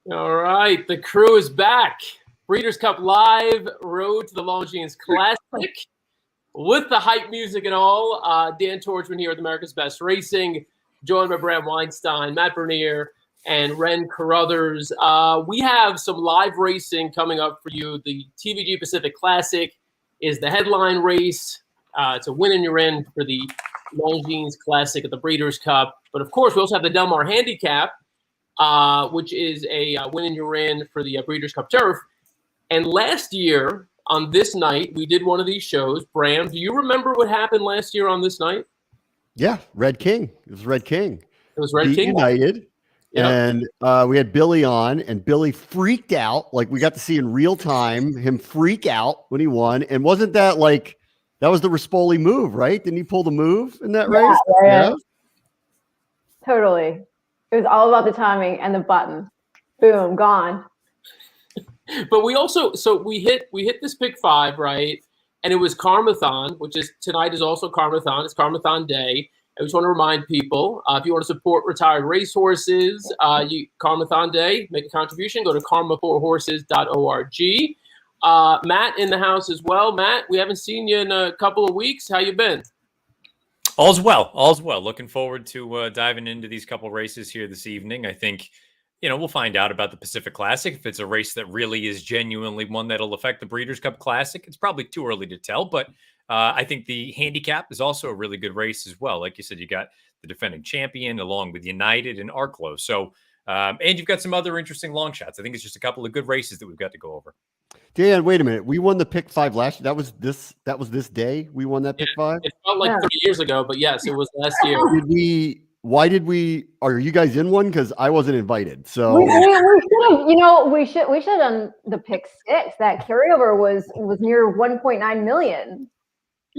All right, the crew is back. Breeders' Cup Live, road to the Longines Classic. With the hype music and all, Dan Tordjman here with America's Best Racing, joined by Bram Weinstein, Matt Bernier, and Ren Carothers. We have some live racing coming up for you. The TVG Pacific Classic is the headline race. It's a win and you're in for the Longines Classic at the Breeders' Cup. But of course, we also have the Mar Handicap, which is a win and you're in for the Breeders' Cup Turf. And last year on this night, we did one of these shows. Bram, do you remember what happened last year on this night? Yeah, Red King. It was Red King. It was Red King. United. Yep. And we had Billy on, and Billy freaked out. Like, we got to see in real time him freak out when he won. And wasn't that like, that was the Rispoli move, right? Didn't he pull the move in that race? Yeah. Totally. It was all about the timing and the button. Boom, gone. But we also, we hit this pick 5, right? And it was Carmathon, which is tonight is also Carmathon. It's Carmathon Day. I just want to remind people, if you want to support retired racehorses, Carmathon Day, make a contribution, go to karmaforhorses.org. Matt in the house as well. Matt, we haven't seen you in a couple of weeks. How you been? All's well. All's well. Looking forward to diving into these couple races here this evening. I think, we'll find out about the Pacific Classic. If it's a race that really is genuinely one that'll affect the Breeders' Cup Classic, it's probably too early to tell. But I think the handicap is also a really good race as well. Like you said, you got the defending champion along with United and Arklow. So, and you've got some other interesting long shots. I think it's just a couple of good races that we've got to go over. Dan, wait a minute. We won the pick 5 last year. That was this day we won that pick 5? It felt like 30 years ago, but yes, it was last year. Are you guys in one? Because I wasn't invited. So we should have done the pick 6. That carryover was near 1.9 million.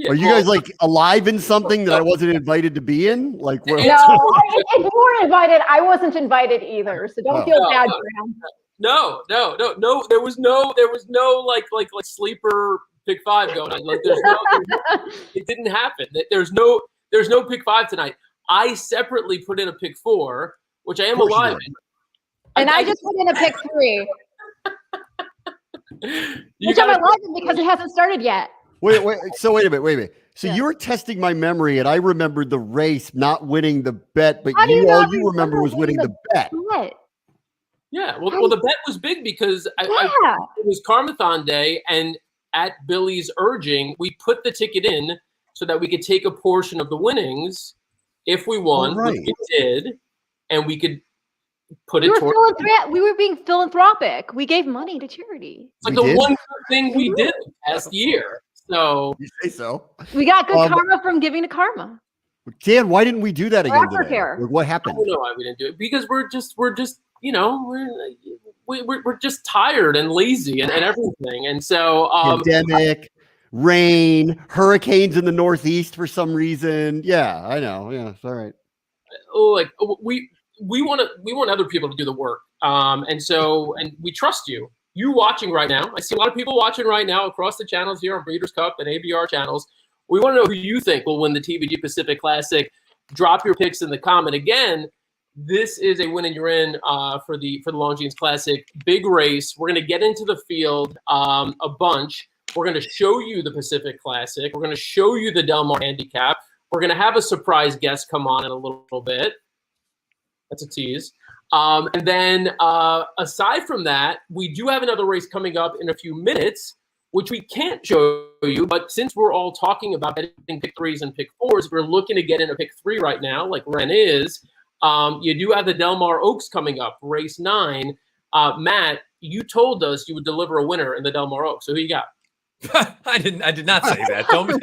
Are you guys like alive in something that I wasn't invited to be in? Like, no, if you weren't invited, I wasn't invited either. So don't feel bad, Bram. No. There was no like sleeper pick 5 going on. Like it didn't happen. There's no pick 5 tonight. I separately put in a pick 4, which I am alive in. And I just put in a pick 3. Which I'm alive in because it hasn't started yet. Wait. So wait a minute. So you were testing my memory, and I remembered the race not winning the bet, but all you remember was winning the bet. Yeah, well, the bet was big because it was Carmathon Day, and at Billy's urging, we put the ticket in so that we could take a portion of the winnings if we won, which we did, and we could put it toward. We were being philanthropic. We gave money to charity. It's like the one thing we did last year. So you say so. We got good karma from giving to karma. Dan, why didn't we do that again today? What happened? I don't know why we didn't do it. Because we're just we're just tired and lazy and everything. And so pandemic, rain, hurricanes in the Northeast for some reason. Yeah, I know. Yeah, it's all right. Like we want other people to do the work. And we trust you. You watching right now. I see a lot of people watching right now across the channels here on Breeders' Cup and ABR channels. We want to know who you think will win the TVG Pacific Classic. Drop your picks in the comment. Again, this is a win and you're in for the Longines Classic. Big race. We're going to get into the field a bunch. We're going to show you the Pacific Classic. We're going to show you the Del Mar Handicap. We're going to have a surprise guest come on in a little bit. That's a tease. And then aside from that, we do have another race coming up in a few minutes, which we can't show you. But since we're all talking about getting pick 3s and pick 4s, we're looking to get in a pick 3 right now, like Ren is. You do have the Del Mar Oaks coming up, race 9. Matt, you told us you would deliver a winner in the Del Mar Oaks. So who you got? I did not say that. Don't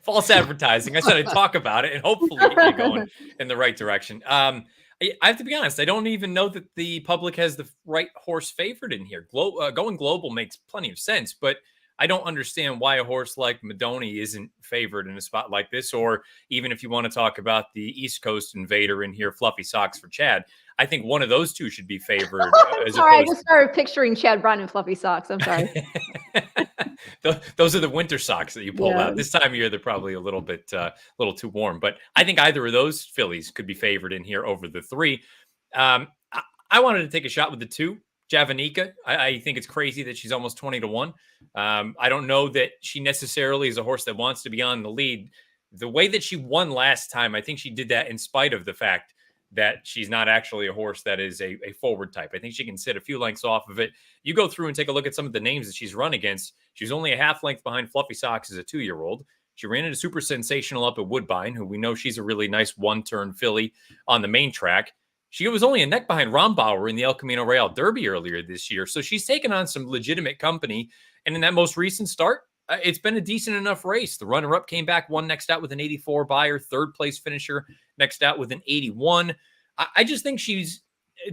false advertising. I said I'd talk about it and hopefully get you going in the right direction. I have to be honest. I don't even know that the public has the right horse favored in here. Going global makes plenty of sense, but I don't understand why a horse like Madoni isn't favored in a spot like this, or even if you want to talk about the East Coast invader in here, Fluffy Socks for Chad. I think one of those two should be favored. Sorry, I just started picturing Chad Brown in Fluffy Socks. I'm sorry. Those are the winter socks that you pull out. This time of year, they're probably a little too warm. But I think either of those fillies could be favored in here over the 3. I wanted to take a shot with the 2. Javanica. I think it's crazy that she's almost 20-1. I don't know that she necessarily is a horse that wants to be on the lead. The way that she won last time, I think she did that in spite of the fact that she's not actually a horse that is a forward type. I think she can sit a few lengths off of it. You go through and take a look at some of the names that she's run against. She's only a half length behind Fluffy Socks as a 2-year-old. She ran into Super Sensational up at Woodbine, who we know she's a really nice one-turn filly on the main track. She was only a neck behind Rombauer in the El Camino Real Derby earlier this year. So she's taken on some legitimate company. And in that most recent start, it's been a decent enough race. The runner-up came back, won next out with an 84 buyer, third place finisher next out with an 81. I just think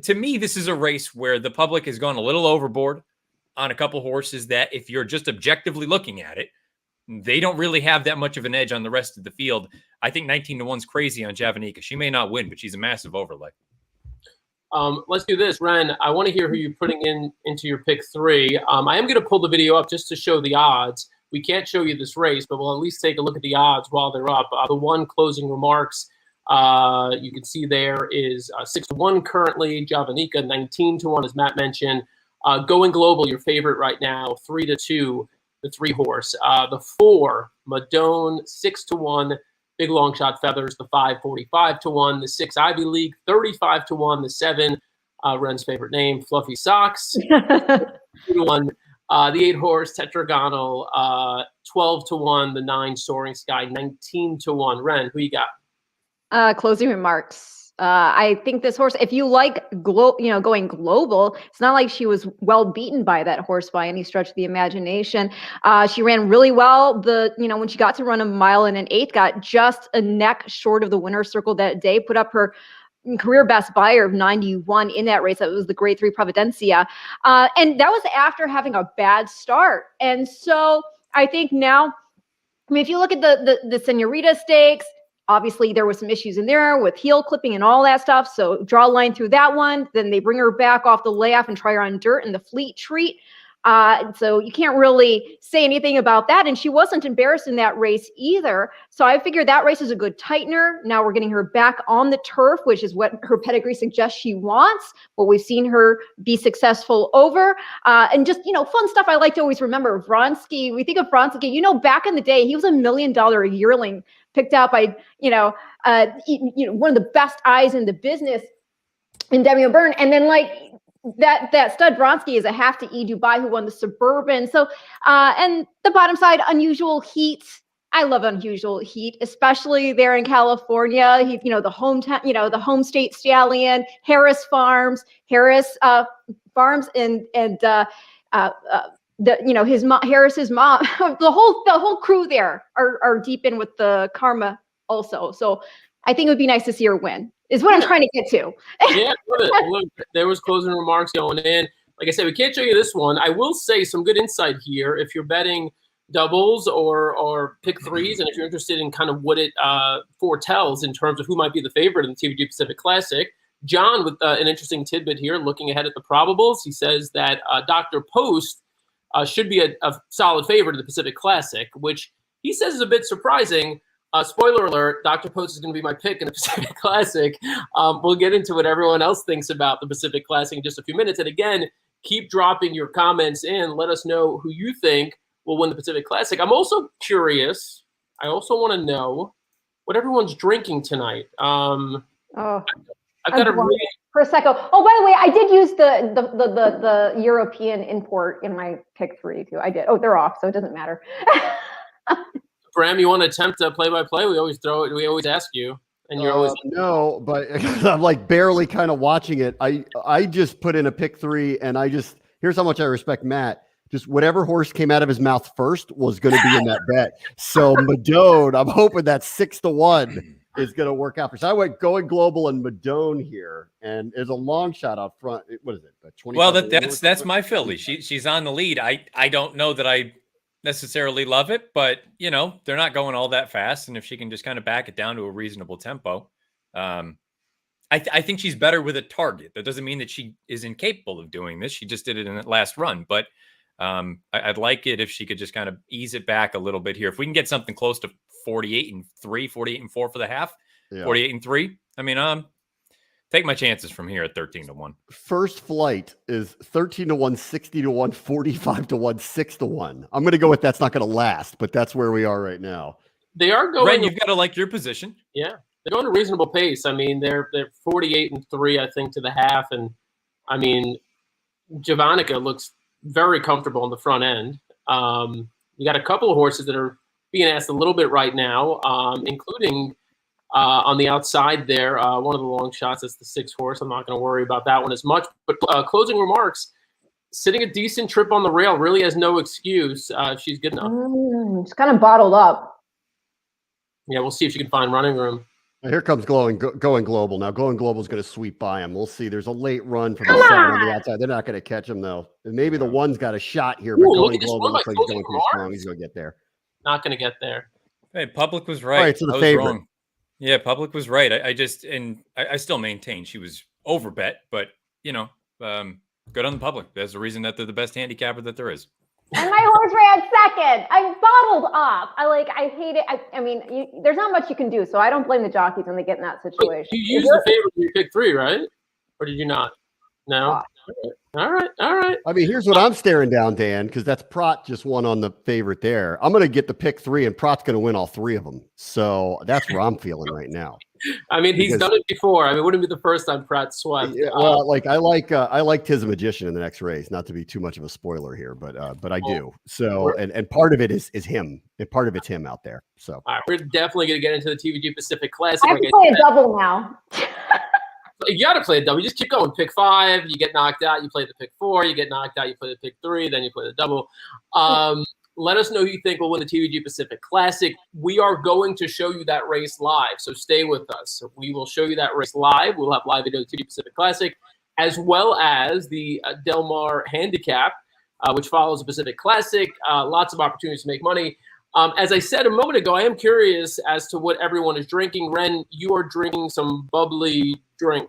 to me, this is a race where the public has gone a little overboard on a couple horses that if you're just objectively looking at it, they don't really have that much of an edge on the rest of the field. I think 19-1's crazy on Javanica. She may not win, but she's a massive overlay. Let's do this, Ren. I want to hear who you're putting into your pick 3. I am going to pull the video up just to show the odds. We can't show you this race, but we'll at least take a look at the odds while they're up. The one closing remarks you can see there is 6-1 currently. Javanica 19-1, as Matt mentioned. Going Global, your favorite right now, 3-2, the 3 horse. The 4, Madone, 6-1. Big Long Shot Feathers, the 5, 45-1. The 6, Ivy League, 35-1. The 7, Ren's favorite name, Fluffy Socks, 1. The 8 horse, Tetragonal, 12-1. The 9, Soaring Sky, 19-1. Ren, who you got? Closing remarks. I think this horse, if you like going global, it's not like she was well beaten by that horse by any stretch of the imagination. She ran really well. When she got to run a mile and an 1/8, got just a neck short of the winner's circle that day, put up her career best buyer of 91 in that race. That was the grade 3 Providencia. And that was after having a bad start. And so I think now, if you look at the Senorita Stakes, obviously there was some issues in there with heel clipping and all that stuff. So draw a line through that one. Then they bring her back off the layoff and try her on dirt in the Fleet Treat. So you can't really say anything about that. And she wasn't embarrassed in that race either. So I figured that race is a good tightener. Now we're getting her back on the turf, which is what her pedigree suggests she wants, what we've seen her be successful over. And just, fun stuff I like to always remember. Vronsky, we think of Vronsky, back in the day, he was $1 million a yearling picked out by, one of the best eyes in the business in Demi O'Byrne. And then that stud Vronsky is a half to E Dubai who won the Suburban. So, and the bottom side, Unusual Heat. I love Unusual Heat, especially there in California. The hometown, the home state stallion, Harris Farms, and his mom, Harris's mom, the whole crew there are deep in with the karma also. So I think it would be nice to see her win, is what I'm trying to get to. Yeah, look, there was closing remarks going in. Like I said, we can't show you this one. I will say some good insight here. If you're betting doubles or pick 3s, and if you're interested in kind of what it foretells in terms of who might be the favorite in the TVG Pacific Classic, John with an interesting tidbit here, looking ahead at the probables. He says that show.Post should be a solid favorite in the Pacific Classic, which he says is a bit surprising. Spoiler alert, show.Post is going to be my pick in the Pacific Classic. We'll get into what everyone else thinks about the Pacific Classic in just a few minutes. And again, keep dropping your comments in. Let us know who you think will win the Pacific Classic. I'm also curious. I also want to know what everyone's drinking tonight. I've got a really... Prosecco. Oh, by the way, I did use the European import in my pick 3 too. I did. Oh, they're off, so it doesn't matter. Bram, you want to attempt a play-by-play? We always throw it. We always ask you, and you're always no. But I'm barely kind of watching it. I just put in a pick 3, and here's how much I respect Matt. Just whatever horse came out of his mouth first was going to be in that bet. So Madone, I'm hoping that 6-1 is going to work out for. So I went Going Global and Madone here, and there's a long shot out front. What is it? 20. Well, that's my filly. She's on the lead. I don't know that I necessarily love it, but they're not going all that fast, and if she can just kind of back it down to a reasonable tempo, I think she's better with a target. That doesn't mean that she is incapable of doing this. She just did it in that last run, but I'd like it if she could just kind of ease it back a little bit here. If we can get something close to 48-3, 48-4 for the half, 48-3. I mean, Take my chances from here at 13-1. First Flight is 13-1, 60-1, 45-1, 6-1. I'm going to go with that's not going to last, but that's where we are right now. They are going. Ren, you've got to like your position. Yeah, they're going a reasonable pace. I mean, they're 48-3, I think, to the half, and I mean, Javanica looks very comfortable in the front end. You got a couple of horses that are being asked a little bit right now, including on the outside there, one of the long shots is the 6 horse. I'm not going to worry about that one as much. But closing remarks, sitting a decent trip on the rail really has no excuse if she's good enough. It's kind of bottled up. Yeah, we'll see if she can find running room. Here comes Going Global. Now, Going Global is going to sweep by him. We'll see. There's a late run from the 7 on the outside. They're not going to catch him, though. And maybe the 1's got a shot here, but Going Global looks like he's going too strong. He's going to get there. Not going to get there. Hey, Public was right. All right, so the I was favorite. wrong. Yeah, Public was right. I still maintain she was overbet, but, good on the Public. That's the reason that they're the best handicapper that there is. And my horse ran second. I'm bottled up. I hate it. I mean, there's not much you can do, so I don't blame the jockeys when they get in that situation. You used the favorite when you picked 3, right? Or did you not? No. All right. I mean, here's what I'm staring down, Dan, because that's Prat just won on the favorite there. I'm going to get the pick 3, and Prat's going to win all 3 of them. So that's where I'm feeling right now. I mean, he's done it before. I mean, it wouldn't be the first time Pratt swept. Yeah, well, I like Tiz the Magician in the next race. Not to be too much of a spoiler here, but I do. So and part of it is him, and part of it's him out there. So all right, we're definitely going to get into the TVG Pacific Classic. I have to play a double now. You got to play a double. You just keep going. Pick 5, you get knocked out. You play the pick 4, you get knocked out. You play the pick 3, then you play the double. Let us know who you think will win the TVG Pacific Classic. We are going to show you that race live, so stay with us. We will show you that race live. We'll have live video of the TVG Pacific Classic, as well as the Del Mar Handicap, which follows the Pacific Classic. Lots of opportunities to make money. As I said a moment ago, I am curious as to what everyone is drinking. Ren, you are drinking some bubbly drink.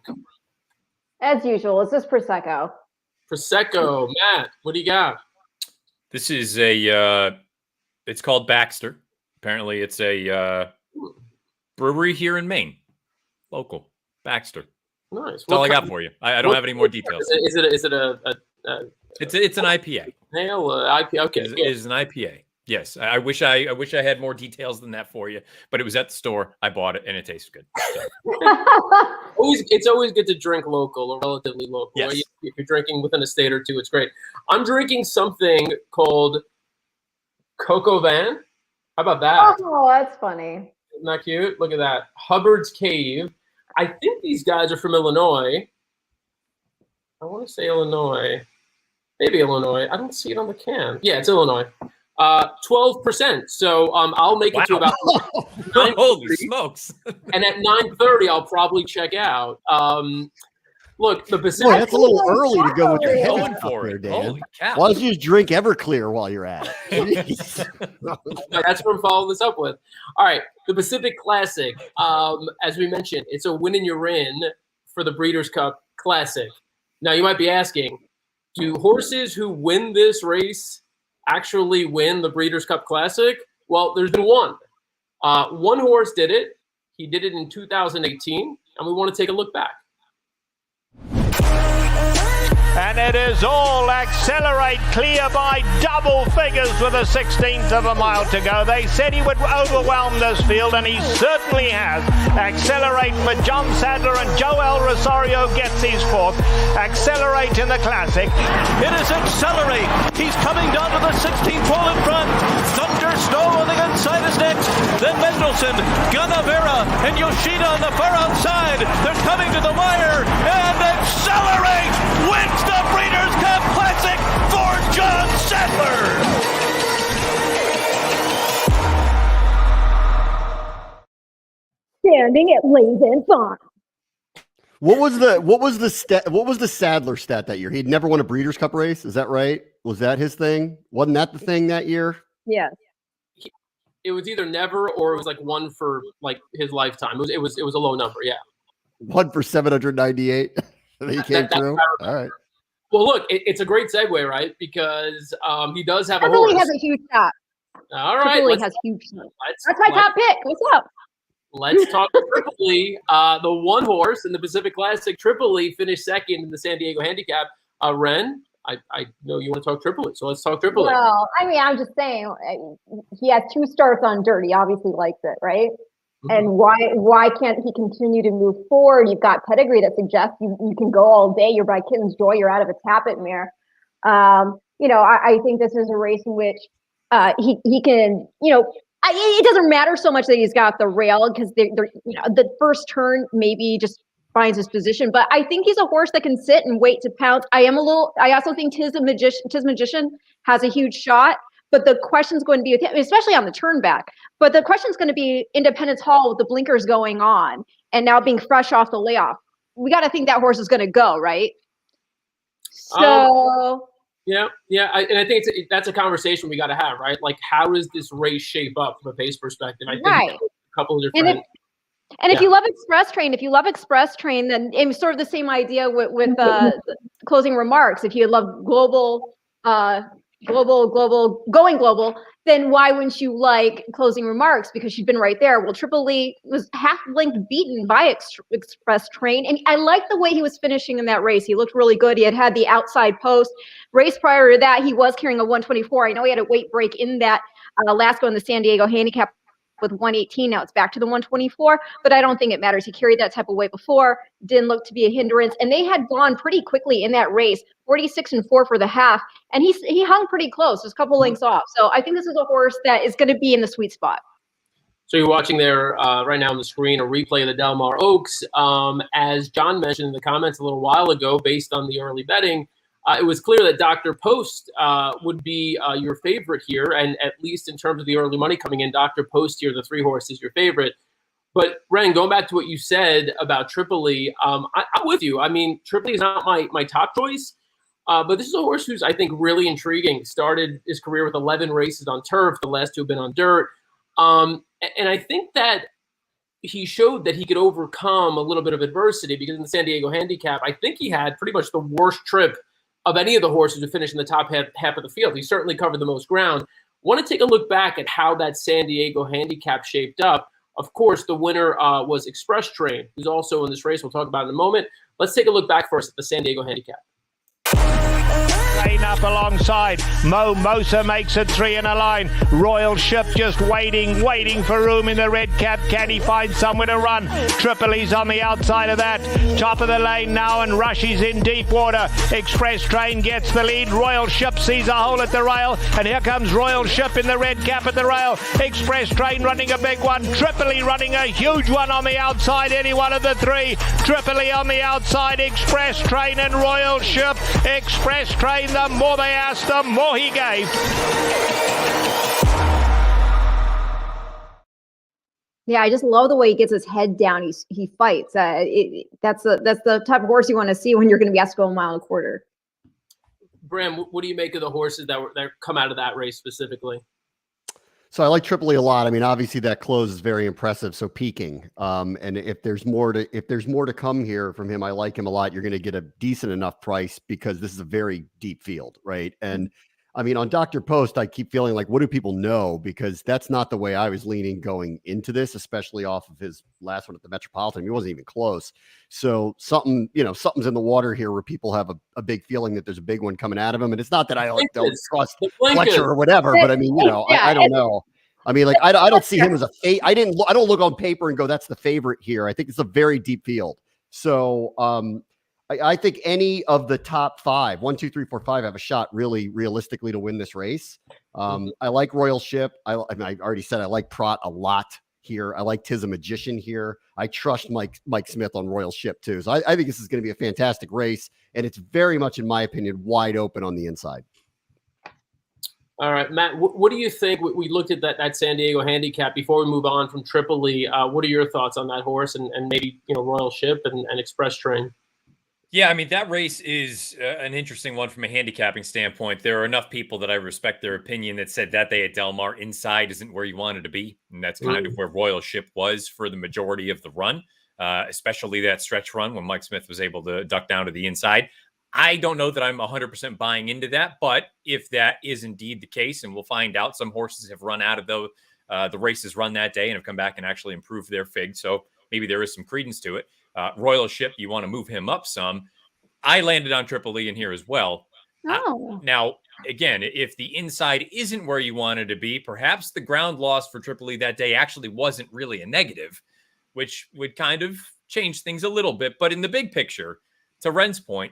As usual, it's just Prosecco. Prosecco. Matt, what do you got? This is it's called Baxter. Apparently it's a brewery here in Maine. Local. Baxter. Nice. That's all I got for you. I don't have any more details. Is it a It's an IPA. IPA. Okay. It is an IPA. Yes, I wish I had more details than that for you, but it was at the store. I bought it, and it tastes good. So. It's always good to drink local or relatively local. Yes. Right? If you're drinking within a state or two, it's great. I'm drinking something called Coco Van. How about that? Oh, that's funny. Isn't that cute? Look at that. Hubbard's Cave. I think these guys are from Illinois. I want to say Illinois. Maybe Illinois. I don't see it on the can. Yeah, it's Illinois. 12%. So I'll make it to about 9:30. Holy smokes. And at 9:30, I'll probably check out. Look, the Pacific. Boy, that's a little early to go with your head Going out for there, it. Dan. Holy cow. Why don't you just drink Everclear while you're at it? That's what I'm following this up with. All right, the Pacific Classic. As we mentioned, it's a win and you're in for the Breeders' Cup Classic. Now, you might be asking, do horses who win this race actually win the Breeders' Cup Classic? Well, there's been one. One horse did it. He did it in 2018, and we want to take a look back. And it is all Accelerate clear by double figures with a 16th of a mile to go. They said he would overwhelm this field, and he certainly has. Accelerate for John Sadler, and Joel Rosario gets his 4th. Accelerate in the Classic. It is Accelerate. He's coming down to the 16th hole in front. Thunder Snow on the inside is next. Then Mendelssohn, Ganavera, and Yoshida on the far outside. They're coming to the wire, and Accelerate wins the Breeders' Cup Classic for John Sadler. Standing at Lincoln Farm. What was the Sadler stat that year? He'd never won a Breeders' Cup race. Is that right? Was that his thing? Wasn't that the thing that year? Yes. It was either never or it was like one for like his lifetime. It was a low number. Yeah. 1 for 798. He came through. All right. Well, look, it's a great segue, right? Because he does have a Beverly horse. has a huge shot. All right. Beverly has huge shot. That's my top pick. What's up? Let's talk Tripoli. The one horse in the Pacific Classic, Tripoli, finished second in the San Diego Handicap. Ren, I know you want to talk Tripoli, so let's talk Tripoli. Well, I mean, I'm just saying, he has 2 starts on dirt. He obviously likes it, right? Mm-hmm. And why can't he continue to move forward? You've got pedigree that suggests you can go all day. You're by Kitten's Joy. You're out of a Tappet mare. I think this is a race in which he can, it doesn't matter so much that he's got the rail, because the first turn maybe just finds his position, but I think he's a horse that can sit and wait to pounce. I also think Tis Magician has a huge shot, but the question's going to be with him, especially on the turn back. But the question's going to be Independence Hall with the blinkers going on and now being fresh off the layoff. We got to think that horse is going to go, right? So. Yeah, and I think that's a conversation we got to have, right? Like, how does this race shape up from a pace perspective? I think a couple of different. And if you love Express Train, then it's sort of the same idea with closing remarks. If you love global, going global, then why wouldn't you like closing remarks? Because she's been right there. Well, Tripoli was half length beaten by Express Train, and I liked the way he was finishing in that race. He looked really good. He had the outside post. Race prior to that, he was carrying a 124. I know he had a weight break in that last go in the San Diego Handicap with 118. Now it's back to the 124, but I don't think it matters. He carried that type of weight before, didn't look to be a hindrance, and they had gone pretty quickly in that race, 46-4 for the half, and he hung pretty close, just a couple lengths off. So I think this is a horse that is going to be in the sweet spot. So you're watching there right now on the screen a replay of the Del Mar Oaks. As John mentioned in the comments a little while ago, based on the early betting, it was clear that Dr. Post would be your favorite here, and at least in terms of the early money coming in, Dr. Post here, the 3 horse, is your favorite. But Ren, going back to what you said about Tripoli, I'm with you. I mean, Tripoli is not my top choice, but this is a horse who's, I think, really intriguing. Started his career with 11 races on turf, the last 2 have been on dirt. And I think that he showed that he could overcome a little bit of adversity, because in the San Diego Handicap, I think he had pretty much the worst trip of any of the horses who finished in the top half of the field. He certainly covered the most ground. Want to take a look back at how that San Diego Handicap shaped up. Of course, the winner was Express Train, who's also in this race. We'll talk about it in a moment. Let's take a look back first at the San Diego Handicap. Up alongside. Mosa makes it 3 in a line. Royal Ship just waiting for room in the red cap. Can he find somewhere to run? Tripoli's on the outside of that. Top of the lane now, and Rushy's in deep water. Express Train gets the lead. Royal Ship sees a hole at the rail, and here comes Royal Ship in the red cap at the rail. Express Train running a big one. Tripoli running a huge one on the outside. Any one of the 3. Tripoli on the outside. Express Train and Royal Ship. Express Train, the more they asked, the more he gave. Yeah, I just love the way he gets his head down. He fights. That's the type of horse you want to see when you're going to be asked to go a mile and a quarter. Bram, what do you make of the horses that come out of that race specifically? So I like Tripoli a lot. I mean, obviously that close is very impressive. So peaking, and if there's more to come here from him, I like him a lot. You're going to get a decent enough price, because this is a very deep field, right? And I mean, on Dr. Post, I keep feeling like, what do people know? Because that's not the way I was leaning going into this, especially off of his last one at the Metropolitan. He wasn't even close. So something's in the water here where people have a big feeling that there's a big one coming out of him. And it's not that I don't trust Fletcher or whatever, but I mean, I don't know. I mean, like, I don't see him as a I don't look on paper and go, that's the favorite here. I think it's a very deep field. So I think any of the top 5, 1, 2, 3, 4, 5 have a shot really realistically to win this race. I like Royal Ship. I already said I like Prot a lot here. I like Tis a Magician here. I trust Mike Smith on Royal Ship too. So I think this is going to be a fantastic race, and it's very much, in my opinion, wide open on the inside. All right, Matt, what do you think? We looked at that San Diego Handicap before we move on from Tripoli. What are your thoughts on that horse and maybe Royal Ship and Express Train? Yeah, I mean, that race is an interesting one from a handicapping standpoint. There are enough people that I respect their opinion that said that day at Del Mar, inside isn't where you wanted to be. And that's kind of where Royal Ship was for the majority of the run, especially that stretch run when Mike Smith was able to duck down to the inside. I don't know that I'm 100% buying into that, but if that is indeed the case, and we'll find out, some horses have run out of the races run that day and have come back and actually improved their fig. So maybe there is some credence to it. Royal Ship, you want to move him up some. I landed on Triple E in here as well. Oh. Now, again, if the inside isn't where you wanted to be, perhaps the ground loss for Triple E that day actually wasn't really a negative, which would kind of change things a little bit. But in the big picture, to Ren's point,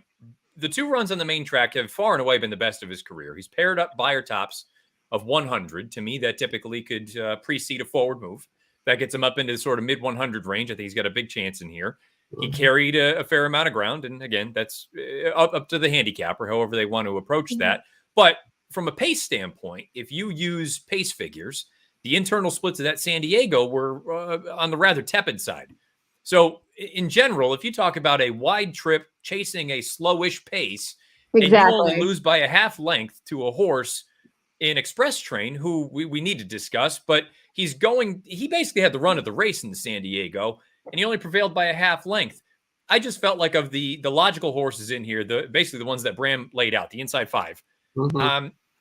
the 2 runs on the main track have far and away been the best of his career. He's paired up Beyer tops of 100. To me, that typically could precede a forward move. That gets him up into the sort of mid 100 range. I think he's got a big chance in here. He carried a fair amount of ground. And again, that's up to the handicapper, however they want to approach that. But from a pace standpoint, if you use pace figures, the internal splits of that San Diego were on the rather tepid side. So in general, if you talk about a wide trip chasing a slowish pace, and you only lose by a half length to a horse in Express Train, who we need to discuss, but he basically had the run of the race in the San Diego, and he only prevailed by a half length. I just felt like of the logical horses in here, basically the ones that Bram laid out, the inside 5.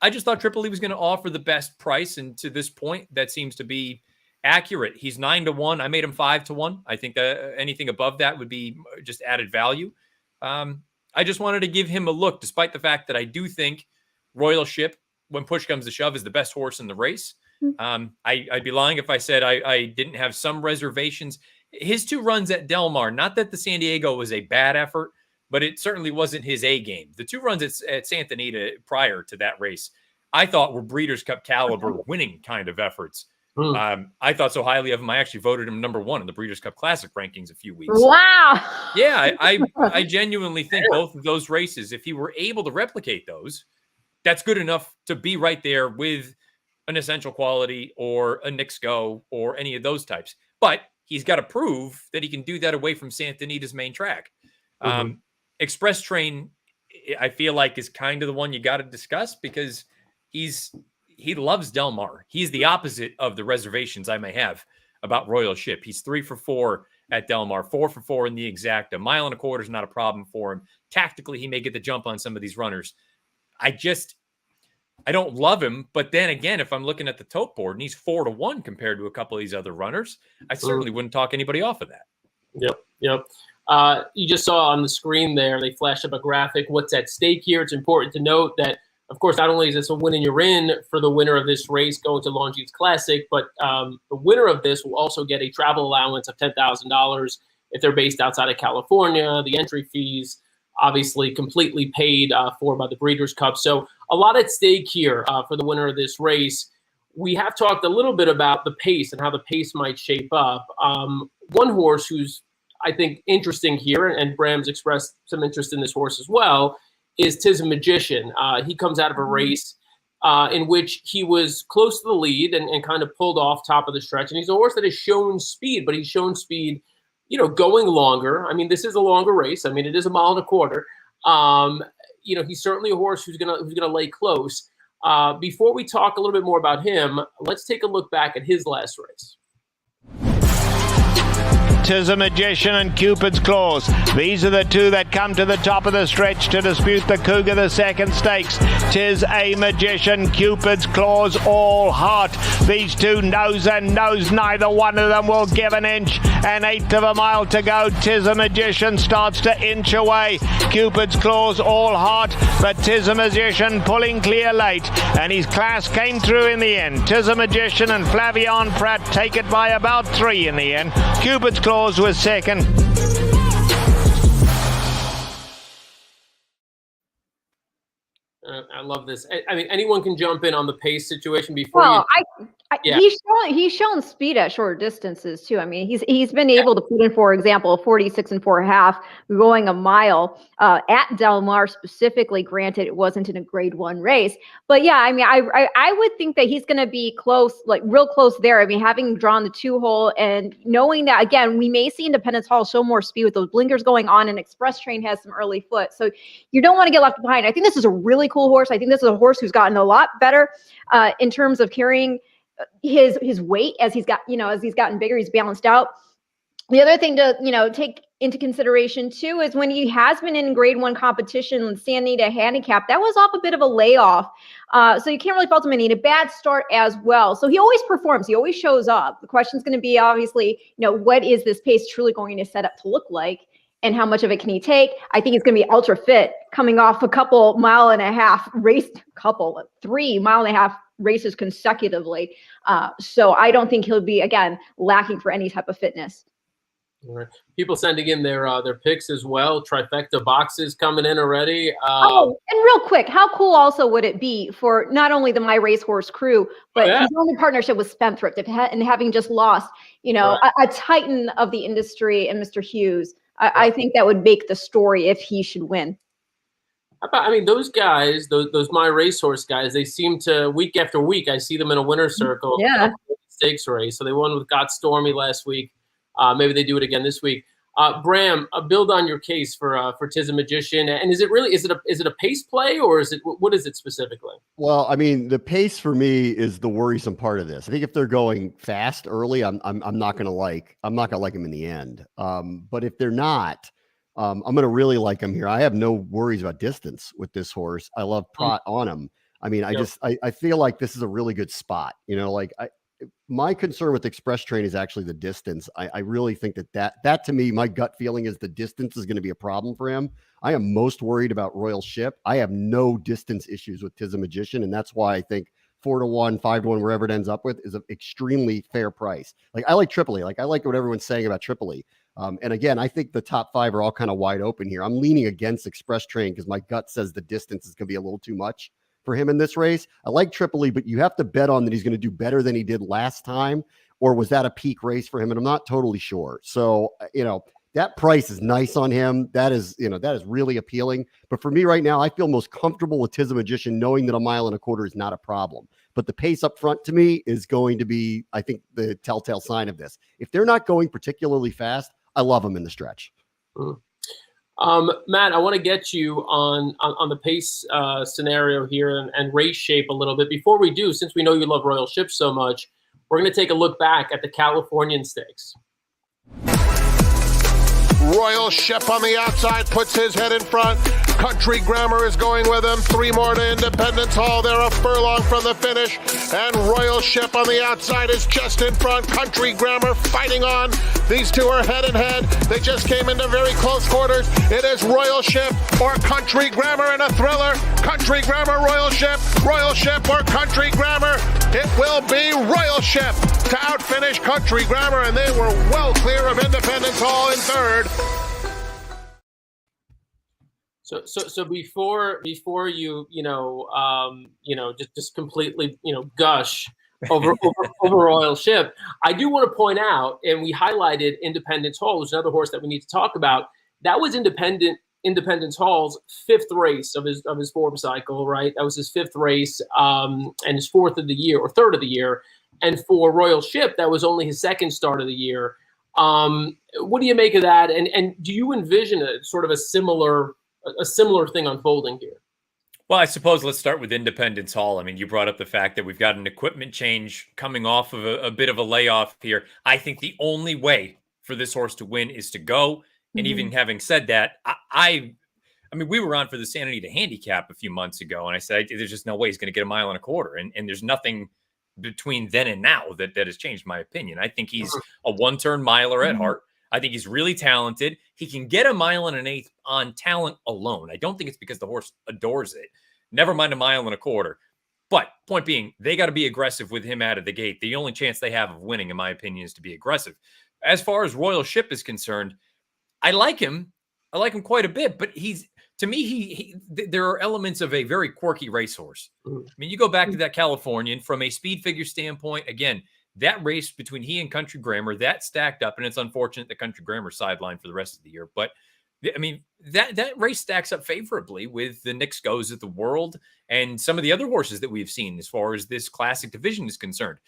I just thought Triple E was going to offer the best price, and to this point, that seems to be accurate. He's 9-1. I made him 5-1. I think that anything above that would be just added value. I just wanted to give him a look, despite the fact that I do think Royal Ship, when push comes to shove, is the best horse in the race. I'd be lying if I said I didn't have some reservations. His 2 runs at Del Mar, not that the San Diego was a bad effort, but it certainly wasn't his A game. The 2 runs at Santa Anita prior to that race, I thought were Breeders' Cup caliber winning kind of efforts. I thought so highly of him. I actually voted him number 1 in the Breeders' Cup Classic rankings a few weeks. Wow. Yeah, I genuinely think both of those races, if he were able to replicate those, that's good enough to be right there with an Essential Quality or a Knicks Go or any of those types. But he's got to prove that he can do that away from Santa Anita's main track. Express Train, I feel like, is kind of the one you got to discuss because he loves Del Mar. He's the opposite of the reservations I may have about Royal Ship. He's 3 for 4 at Del Mar, 4 for 4 in the exact. 1.25 miles is not a problem for him. Tactically, he may get the jump on some of these runners. I don't love him, but then again, if I'm looking at the tote board and he's 4-1 compared to a couple of these other runners, I certainly wouldn't talk anybody off of that. Yep. You just saw on the screen there, they flashed up a graphic. What's at stake here? It's important to note that, of course, not only is this a win and you're in for the winner of this race going to Longines Classic, but the winner of this will also get a travel allowance of $10,000 if they're based outside of California. The entry fees, obviously, completely paid for by the Breeders' Cup. So a lot at stake here for the winner of this race. We have talked a little bit about the pace and how the pace might shape up. One horse who's, I think, interesting here, and Bram's expressed some interest in this horse as well, is Tis a Magician. He comes out of a race in which he was close to the lead and kind of pulled off top of the stretch. And he's a horse that has shown speed, but he's shown speed, going longer. I mean, this is a longer race. I mean, it is 1.25 miles. He's certainly a horse who's gonna lay close. Before we talk a little bit more about him, let's take a look back at his last race. Tis a Magician and Cupid's Claws. These are the 2 that come to the top of the stretch to dispute the Cougar the second stakes. Tis a Magician, Cupid's Claws, all hot. These 2 nose and nose. Neither one of them will give an inch. 1/8 of a mile to go. Tis a Magician starts to inch away. Cupid's Claws all hot, but Tis a Magician pulling clear late. And his class came through in the end. Tis a Magician and Flavion Pratt take it by about 3 in the end. Cupid's Claws was second. I love this. I mean, anyone can jump in on the pace situation before. Well, he's shown speed at short distances too. I mean, he's been able to put in, for example, 46 4.5 going a mile at Del Mar specifically. Granted, it wasn't in a Grade 1 race, but yeah, I mean, I would think that he's going to be close, like real close there. I mean, having drawn the 2-hole and knowing that again, we may see Independence Hall show more speed with those blinkers going on, and Express Train has some early foot, so you don't want to get left behind. I think this is a really cool horse. I think this is a horse who's gotten a lot better in terms of carrying his weight as he's gotten bigger. He's balanced out. The other thing to, take into consideration too is when he has been in grade 1 competition, San Anita Handicap, that was off a bit of a layoff. So you can't really fault him, and he had a bad start as well. So he always performs. He always shows up. The question's going to be obviously, what is this pace truly going to set up to look like? And how much of it can he take? I think he's going to be ultra fit coming off a 3 mile-and-a-half races consecutively. So I don't think he'll be, again, lacking for any type of fitness. All right. People sending in their picks as well. Trifecta boxes coming in already. And real quick, how cool also would it be for not only the My Racehorse crew, but his only partnership with Spendthrift, and having just lost, a titan of the industry and Mr. Hughes. I think that would make the story if he should win. Those guys, those My Racehorse guys, they seem to, week after week, I see them in a winner's circle. Yeah. Stakes race. So they won with Got Stormy last week. Maybe they do it again this week. Bram, build on your case for Tiz the Magician. And is it a pace play, or what is it specifically? Well, the pace for me is the worrisome part of this. I think if they're going fast early, I'm not going to like him in the end. But if they're not, I'm going to really like him here. I have no worries about distance with this horse. I love Prot on him. I feel like this is a really good spot. My concern with Express Train is actually the distance. I really think that to me, my gut feeling is the distance is going to be a problem for him. I am most worried about Royal Ship. I have no distance issues with Tiz the Magician, and that's why I think 4-1, 5-1, wherever it ends up with, is an extremely fair price. I like Tripoli. I like what everyone's saying about Tripoli. And again, I think the top 5 are all kind of wide open here. I'm leaning against Express Train because my gut says the distance is going to be a little too much for him in this race. I like Tripoli, but you have to bet on that he's going to do better than he did last time, or was that a peak race for him? And I'm not totally sure. So, that price is nice on him. That is really appealing. But for me right now, I feel most comfortable with Tiz the Magician, knowing that 1.25 miles is not a problem. But the pace up front to me is going to be, I think, the telltale sign of this. If they're not going particularly fast, I love them in the stretch. Matt, I want to get you on the pace scenario here and race shape a little bit. Before we do, since we know you love Royal Ship so much, we're going to take a look back at the Californian Stakes. Royal Ship on the outside puts his head in front. Country Grammar is going with him. 3 more to Independence Hall. They're a furlong from the finish. And Royal Ship on the outside is just in front. Country Grammar fighting on. These two are head and head. They just came into very close quarters. It is Royal Ship or Country Grammar in a thriller. Country Grammar, Royal Ship or Country Grammar. It will be Royal Ship to outfinish Country Grammar, and they were well clear of Independence Hall in third. So before you just completely gush over Royal Ship, I do want to point out, and we highlighted Independence Hall, which is another horse that we need to talk about. That was Independence Hall's 5th race of his form cycle, right? That was his 5th race, and his 4th of the year or 3rd of the year. And for Royal Ship, that was only his 2nd start of the year. What do you make of that? And do you envision a sort of a similar thing unfolding here? Well, I suppose let's start with Independence Hall. You brought up the fact that we've got an equipment change coming off of a bit of a layoff here. I think the only way for this horse to win is to go. And even having said that, we were on for the San Anita Handicap a few months ago, and I said, there's just no way he's going to get 1.25 miles. And there's nothing between then and now that has changed my opinion. I think he's a 1-turn miler at heart. I think he's really talented. He can get 1.125 miles on talent alone. I don't think it's because the horse adores it. Never mind 1.25 miles. But point being, they got to be aggressive with him out of the gate. The only chance they have of winning, in my opinion, is to be aggressive. As far as Royal Ship is concerned, I like him. I like him quite a bit, but to me, there are elements of a very quirky racehorse. You go back to that Californian from a speed figure standpoint. Again, that race between he and Country Grammar, that stacked up, and it's unfortunate that Country Grammar sidelined for the rest of the year. But that race stacks up favorably with the Knicks Goes of the world and some of the other horses that we've seen as far as this classic division is concerned.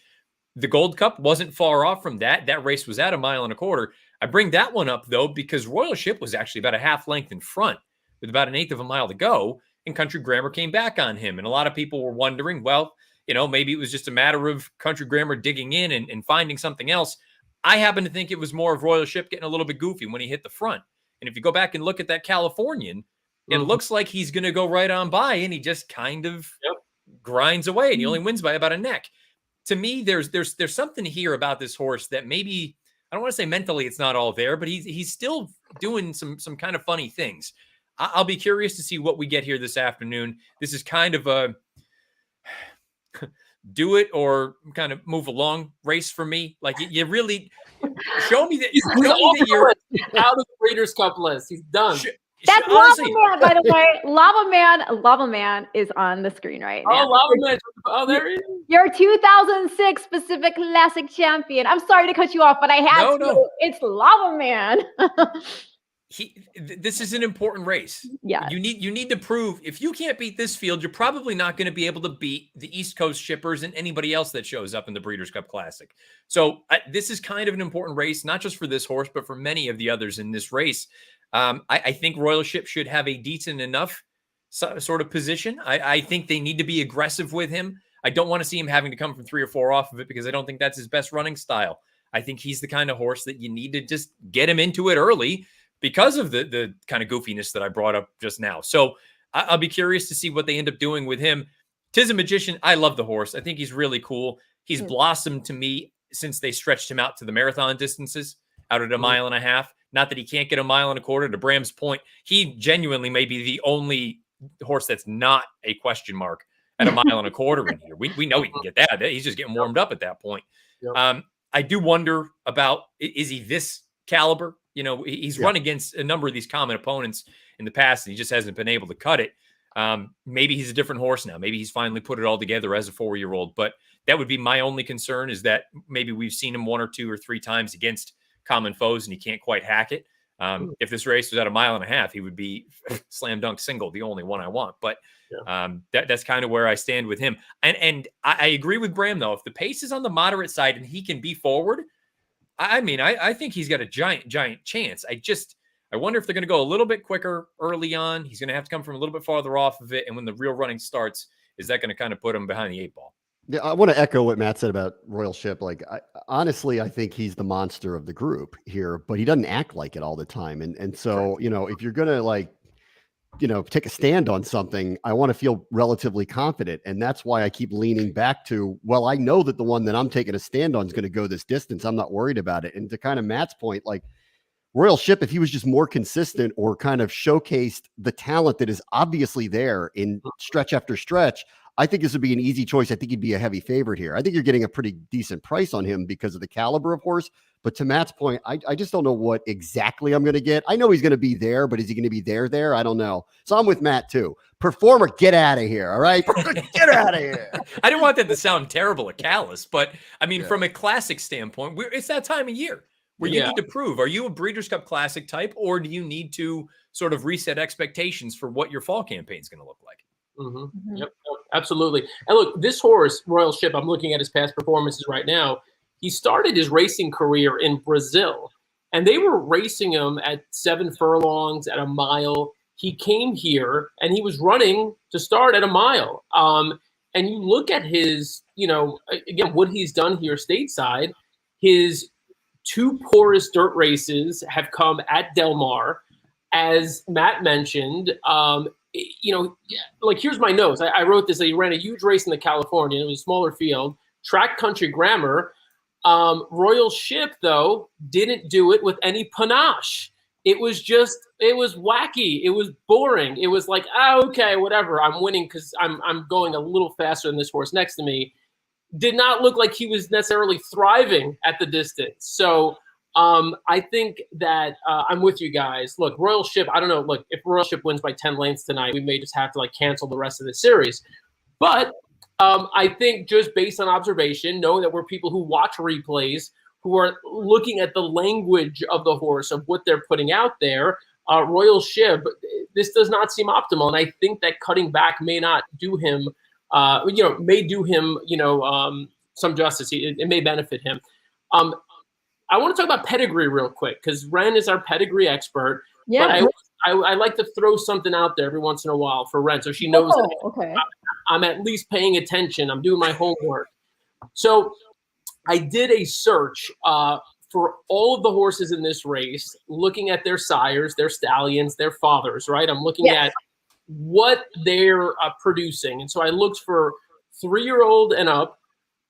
The Gold Cup wasn't far off from that. That race was at 1.25 miles. I bring that one up, though, because Royal Ship was actually about a half length in front with about 1/8 of a mile to go, and Country Grammar came back on him. And a lot of people were wondering, well, maybe it was just a matter of Country Grammar digging in and finding something else. I happen to think it was more of Royal Ship getting a little bit goofy when he hit the front. And if you go back and look at that Californian, it looks like he's going to go right on by, and he just kind of grinds away, and he only wins by about a neck. To me, there's something here about this horse that maybe, I don't want to say mentally it's not all there, but he's still doing some kind of funny things. I'll be curious to see what we get here this afternoon. This is kind of a do it or kind of move along race for me. Like you really show me that you're out of the Breeders' Cup list. He's done. That's honestly, Lava Man, by the way. Lava Man is on the screen right now. Oh, Lava Man. Oh, there he is. Your 2006 Pacific Classic champion. I'm sorry to cut you off, but I had to. No. It's Lava Man. This is an important race. Yeah. You need to prove, if you can't beat this field, you're probably not going to be able to beat the East Coast shippers and anybody else that shows up in the Breeders' Cup Classic. So this is kind of an important race, not just for this horse, but for many of the others in this race. I think Royal Ship should have a decent enough sort of position. I think they need to be aggressive with him. I don't want to see him having to come from 3 or 4 off of it, because I don't think that's his best running style. I think he's the kind of horse that you need to just get him into it early, because of the kind of goofiness that I brought up just now. So I'll be curious to see what they end up doing with him. Tis a Magician. I love the horse. I think he's really cool. He's blossomed to me since they stretched him out to the marathon distances, out at 1.5 miles. Not that he can't get 1.25 miles. To Bram's point, he genuinely may be the only horse that's not a question mark at 1.25 miles in here. We know he can get that. He's just getting warmed up at that point. Yep. I do wonder about, is he this caliber? You know, he's run against a number of these common opponents in the past, and he just hasn't been able to cut it. Maybe he's a different horse now. Maybe he's finally put it all together as a 4-year-old. But that would be my only concern, is that maybe we've seen him 1 or 2 or 3 times against common foes, and he can't quite hack it. If this race was at 1.5 miles, he would be slam dunk single, the only one I want. But that's kind of where I stand with him. And I agree with Bram, though. If the pace is on the moderate side and he can be forward, I mean, I think he's got a giant chance. I wonder if they're going to go a little bit quicker early on. He's going to have to come from a little bit farther off of it. And when the real running starts, is that going to kind of put him behind the 8 ball? Yeah, I want to echo what Matt said about Royal Ship. Like, honestly, I think he's the monster of the group here, but he doesn't act like it all the time. And so, you know, if you're going to take a stand on something, I want to feel relatively confident. And that's why I keep leaning back to, well, I know that the one that I'm taking a stand on is going to go this distance. I'm not worried about it. And to kind of Matt's point, like Royal Ship, if he was just more consistent or kind of showcased the talent that is obviously there in stretch after stretch, I think this would be an easy choice. I think he'd be a heavy favorite here. I think you're getting a pretty decent price on him because of the caliber of horse. But to Matt's point, I just don't know what exactly I'm going to get. I know he's going to be there, but is he going to be there? I don't know. So I'm with Matt too. Performer, get out of here. All right. Get out of here. I didn't want that to sound terrible or callous, but I mean, from a classic standpoint, it's that time of year where you need to prove, are you a Breeders' Cup Classic type, or do you need to sort of reset expectations for what your fall campaign is going to look like? Yep, absolutely. And look, this horse, Royal Ship, I'm looking at his past performances right now. He started his racing career in Brazil, and they were racing him at 7 furlongs at 1 mile. He came here, and he was running to start at 1 mile. And you look at his, again, what he's done here stateside, his 2 poorest dirt races have come at Del Mar. As Matt mentioned, here's my notes. I wrote this. He ran a huge race in the California. It was a smaller field. Track Country Grammar. Royal Ship, though, didn't do it with any panache. It was wacky. It was boring. It was like, okay, whatever. I'm winning because I'm going a little faster than this horse next to me. Did not look like he was necessarily thriving at the distance. So I think that I'm with you guys. Look, Royal Ship, I don't know. Look, if Royal Ship wins by 10 lengths tonight, we may just have to cancel the rest of the series. But I think just based on observation, knowing that we're people who watch replays, who are looking at the language of the horse, of what they're putting out there, Royal Ship, this does not seem optimal. And I think that cutting back may not do him, some justice. It may benefit him. I want to talk about pedigree real quick because Ren is our pedigree expert. Yeah. But I like to throw something out there every once in a while for Ren so she knows that I'm at least paying attention. I'm doing my homework. So I did a search for all of the horses in this race, looking at their sires, their stallions, their fathers, right? I'm looking at what they're producing. And so I looked for 3-year-old and up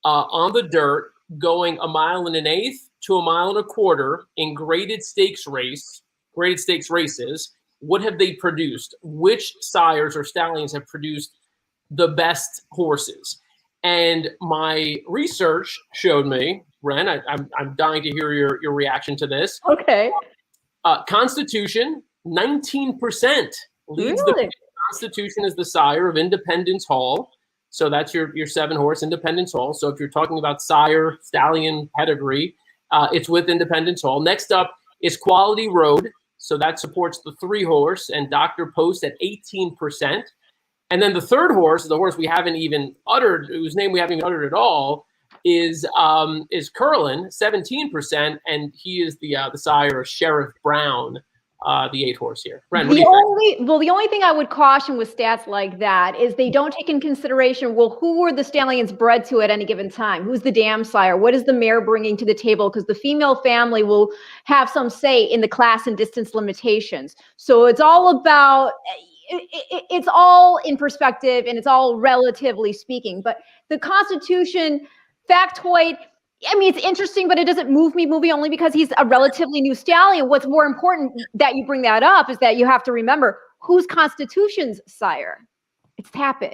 on the dirt, going 1 1/8 to 1 1/4 in graded stakes races. What have they produced? Which sires or stallions have produced the best horses? And my research showed me, Ren, I'm dying to hear your reaction to this. Okay. Constitution, 19% leads the Constitution is the sire of Independence Hall. So that's your 7-horse Independence Hall. So if you're talking about sire, stallion pedigree, it's with Independence Hall. Next up is Quality Road. So that supports the 3-horse and Dr. Post at 18%. And then the 3rd horse, the horse we haven't even uttered, whose name we haven't even uttered at all, is Curlin, 17%, and he is the sire of Sheriff Brown, the 8-horse here. Ren, what do you think? The only thing I would caution with stats like that is they don't take in consideration, who were the stallions bred to at any given time? Who's the dam sire? What is the mare bringing to the table? Because the female family will have some say in the class and distance limitations. So it's all about, it's all in perspective and it's all relatively speaking. But the Constitution factoid, I mean, it's interesting, but it doesn't move me only because he's a relatively new stallion. What's more important that you bring that up is that you have to remember who's Constitution's sire. It's Tappet.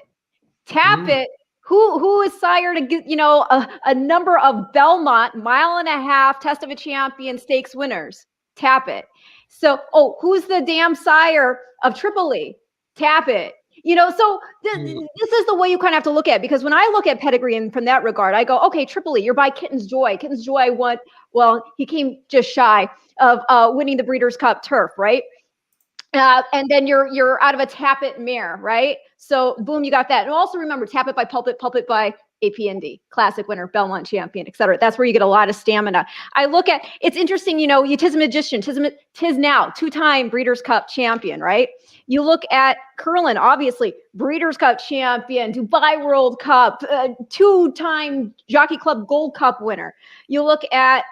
Tappet, who is sire to get, a number of Belmont 1.5 mile Test of a Champion stakes winners. Tappet. So, who's the damn sire of Tripoli? Tappet. So this is the way you kind of have to look at it, because when I look at pedigree and from that regard, I go, okay, Tripoli, you're by Kitten's Joy. Kitten's Joy won. Well, he came just shy of winning the Breeders' Cup Turf, right? And then you're out of a Tappet mare, right? So boom, you got that. And also remember, Tappet by Pulpit, Pulpit by APND, Classic winner, Belmont champion, et cetera. That's where you get a lot of stamina. I look at, it's interesting, Tis Magician, Tis Now, 2-time Breeders' Cup champion, right? You look at Curlin, obviously, Breeders' Cup champion, Dubai World Cup, 2-time Jockey Club Gold Cup winner. You look at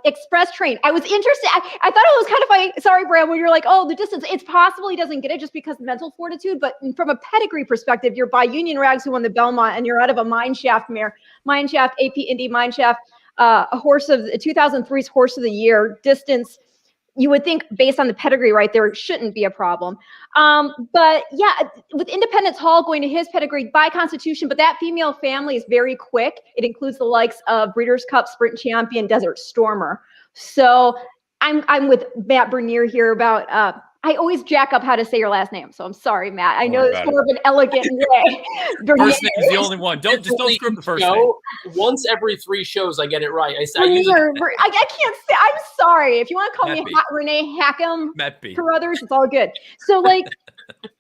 Express Train. I was interested. I thought it was kind of funny. Sorry, Bram, when you're like, the distance. It's possible he doesn't get it just because of mental fortitude. But from a pedigree perspective, you're by Union Rags, who won the Belmont, and you're out of a Mineshaft mare. Mineshaft, AP Indy Mineshaft, a horse of 2003's Horse of the Year. Distance, you would think based on the pedigree right there, shouldn't be a problem. But yeah, with Independence Hall going to his pedigree by Constitution, but that female family is very quick. It includes the likes of Breeders' Cup Sprint Champion Desert Stormer. So I'm with Matt Bernier here about, I always jack up how to say your last name. So I'm sorry, Matt. I know it's more of an elegant way. First name is the only one. Don't screw up the first name. Once every 3 shows, I get it right. I can't say. I'm sorry. If you want to call me Renee Hackham, Carothers, it's all good. So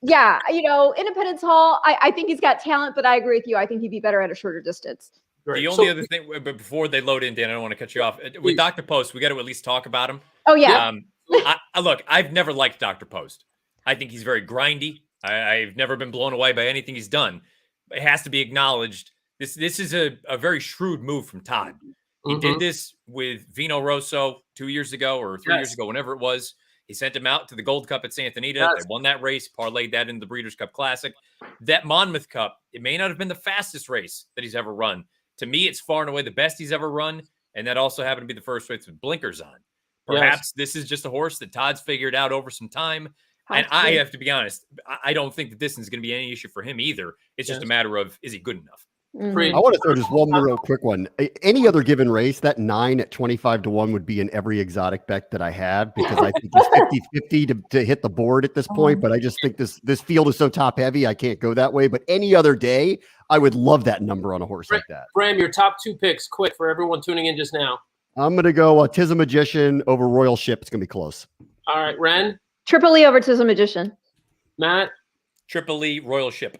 yeah, Independence Hall, I think he's got talent, but I agree with you. I think he'd be better at a shorter distance. The only other thing, but before they load in, Dan, I don't want to cut you off. With Dr. Post, we got to at least talk about him. Oh, yeah. Look, I've never liked Dr. Post. I think he's very grindy. I've never been blown away by anything he's done. It has to be acknowledged. This is a very shrewd move from Todd. He did this with Vino Rosso 2 years ago or 3 years ago, whenever it was. He sent him out to the Gold Cup at Santa Anita. They won that race, parlayed that into the Breeders' Cup Classic. That Monmouth Cup, it may not have been the fastest race that he's ever run. To me, it's far and away the best he's ever run. And that also happened to be the first race with blinkers on. Perhaps this is just a horse that Todd's figured out over some time. And I have to be honest, I don't think that this is going to be any issue for him either. It's just a matter of, is he good enough? I want to throw just one more real quick one. Any other given race, that 9 at 25-1 would be in every exotic bet that I have, because I think it's 50-50 to hit the board at this point. But I just think this field is so top heavy, I can't go that way. But any other day, I would love that number on a horse like that. Bram, your top 2 picks, quick, for everyone tuning in just now. I'm going to go Tis a Magician over Royal Ship. It's going to be close. All right, Ren? Tripoli over Tis a Magician. Matt? Tripoli, Royal Ship.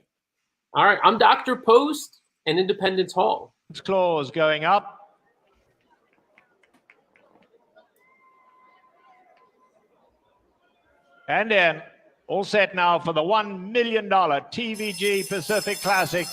All right, I'm Dr. Post and Independence Hall. Claws going up. And in. All set now for the $1 million TVG Pacific Classic.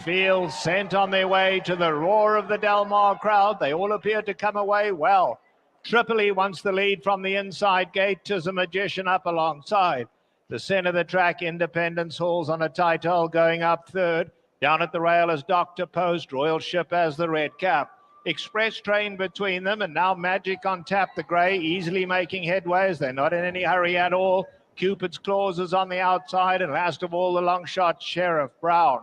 Fields sent on their way to the roar of the Del Mar crowd. They all appear to come away well. Tripoli wants the lead from the inside gate. Tis a Magician up alongside. The center of the track, Independence Hall's on a tight hole going up third. Down at the rail is show.Post. Royal Ship has the red cap. Express Train between them, and now Magic on Tap the Grey, easily making headways. They're not in any hurry at all. Cupid's Claws is on the outside, and last of all, the long shot, Sheriff Brown.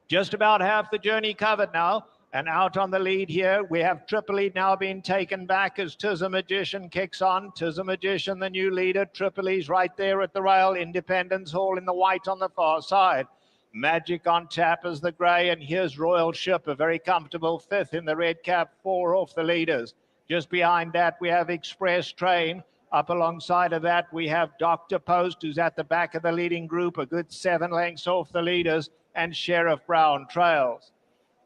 Just about half the journey covered now, and out on the lead here, we have Tripoli now being taken back as Tis a Magician kicks on. Tis a Magician, the new leader. Tripoli's right there at the rail. Independence Hall in the white on the far side. Magic on Tap as the grey, and here's Royal Ship, a very comfortable fifth in the red cap, 4 off the leaders. Just behind that, we have Express Train. Up alongside of that, we have show.Post, who's at the back of the leading group, a good 7 lengths off the leaders, and Sheriff Brown trails.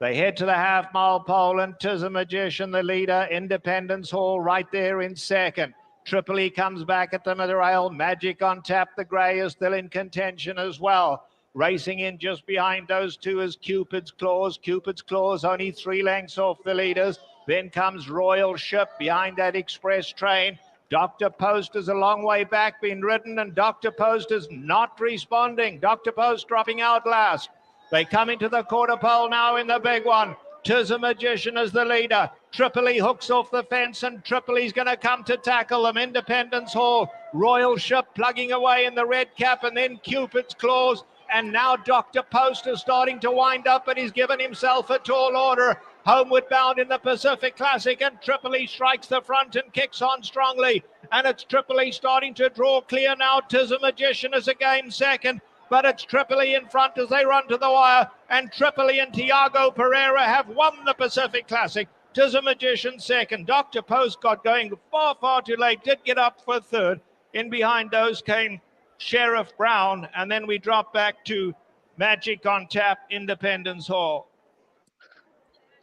They head to the half-mile pole, and Tis a Magician, the leader. Independence Hall right there in second. Tripoli comes back at them at the rail. Magic on Tap the Grey is still in contention as well. Racing in just behind those two is Cupid's Claws. Cupid's Claws only 3 lengths off the leaders. Then comes Royal Ship. Behind that, Express Train. show.Post is a long way back, been ridden, and show.Post is not responding. show.Post dropping out last. They come into the quarter pole now in the big one. Tis a Magician as the leader. Tripoli hooks off the fence, and Tripoli's going to come to tackle them. Independence Hall. Royal Ship plugging away in the red cap, and then Cupid's Claws. And now show.Post is starting to wind up, but he's given himself a tall order. Homeward bound in the Pacific Classic, and Tripoli strikes the front and kicks on strongly. And it's Tripoli starting to draw clear now. Tis a Magician is again second, but it's Tripoli in front as they run to the wire. And Tripoli and Diego Pereira have won the Pacific Classic. Tis a Magician second. show.Post got going far, far too late, did get up for third. In behind those came Sheriff Brown, and then we drop back to Magic on Tap, Independence Hall.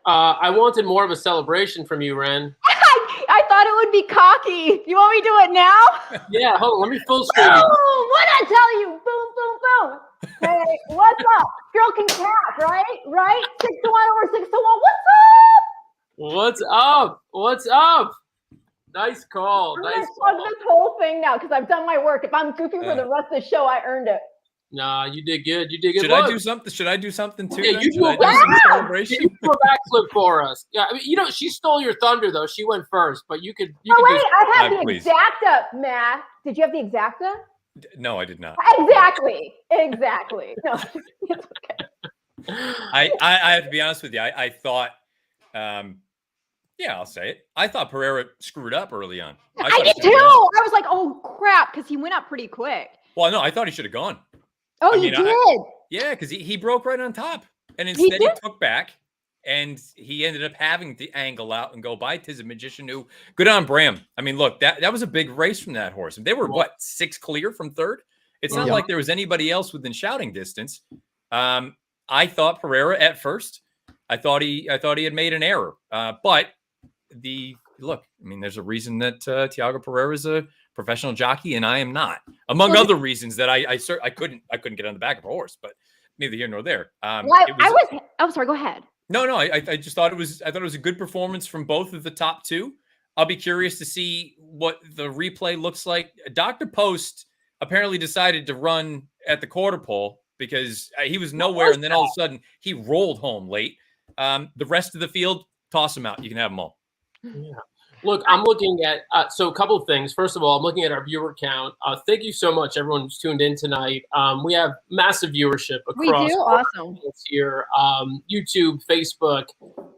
I wanted more of a celebration from you, Ren. I thought it would be cocky. You want me to do it now? Yeah, hold on. Let me full screen. Oh, what I tell you? Boom, boom, boom. Hey, what's up? Girl can cap, right? Right? 6 to 1 or 6 to 1. What's up? What's up? What's up? Nice call. I'm Nice gonna call. plug this whole thing now because I've done my work. If I'm goofy for the rest of the show, I earned it. Nah, you did good. You did good. Should I do something? Should I do something too? Yeah, then? you Should do I a do some backflip. celebration? You do a backflip for us. Yeah, I mean, she stole your thunder though. She went first, but you could. Oh wait, I have the please. exacta, Matt. Did you have the exacta? No, I did not. Exactly. No, it's okay. I have to be honest with you. I thought, yeah, I'll say it. I thought Pereira screwed up early on. I did too. I was like, oh crap, because he went up pretty quick. Well, no, I thought he should have gone. Oh, you did? Yeah, because he broke right on top. And instead he took back, and he ended up having to angle out and go by Tis a Magician, who, good on Bram. I mean, look, that was a big race from that horse. They were, 6 clear from third? It's not like there was anybody else within shouting distance. I thought Pereira at first. I thought he had made an error. But there's a reason that Tiago Pereira is a professional jockey and I am not, among other reasons that I couldn't get on the back of a horse, but neither here nor there. Sorry, go ahead. No, I just thought it was a good performance from both of the top two. I'll be curious to see what the replay looks like. show.Post apparently decided to run at the quarter pole because he was nowhere, and then all of a sudden he rolled home late. The rest of the field, toss them out. You can have them all. Yeah. Look, I'm looking at so a couple of things. First of all, I'm looking at our viewer count. Thank you so much, everyone who's tuned in tonight. We have massive viewership across we do. Awesome. Here, YouTube, Facebook,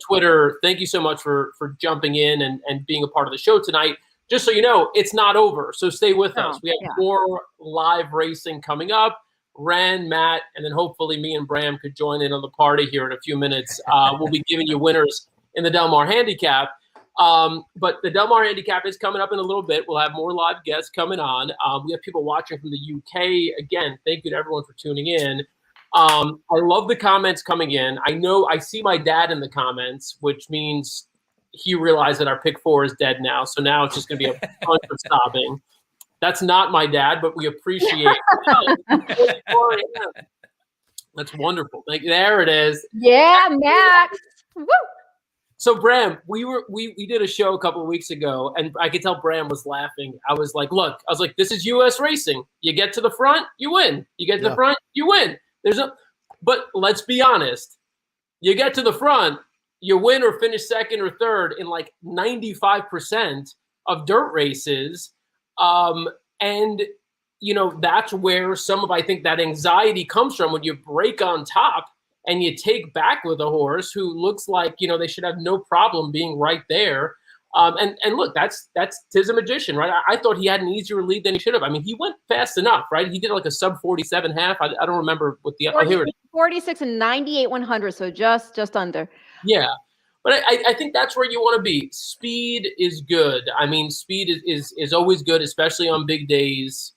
Twitter. Thank you so much for jumping in and being a part of the show tonight. Just so you know, it's not over, so stay with us. We have more live racing coming up. Ren, Matt, and then hopefully me and Bram could join in on the party here in a few minutes. We'll be giving you winners in the Del Mar Handicap. But the Del Mar Handicap is coming up in a little bit. We'll have more live guests coming on. We have people watching from the UK. Again, thank you to everyone for tuning in. I love the comments coming in. I see my dad in the comments, which means he realized that our pick 4 is dead now. So now it's just going to be a bunch of stopping. That's not my dad, but we appreciate it. That's wonderful. There it is. Yeah, Max. Woo. So Bram, we did a show a couple of weeks ago, and I could tell Bram was laughing. I was like, this is U.S. racing. You get to the front, you win. You get to the front, you win. But let's be honest. You get to the front, you win or finish second or third in like 95% of dirt races. And, that's where some of, I think, that anxiety comes from when you break on top and you take back with a horse who looks like, they should have no problem being right there. And look, that's Tordjman, right? I thought he had an easier lead than he should have. I mean, he went fast enough, right? He did like a sub 47 half. I don't remember what the 46 and 98 100, so just under. Yeah. But I think that's where you want to be. Speed is good. I mean, speed is always good, especially on big days,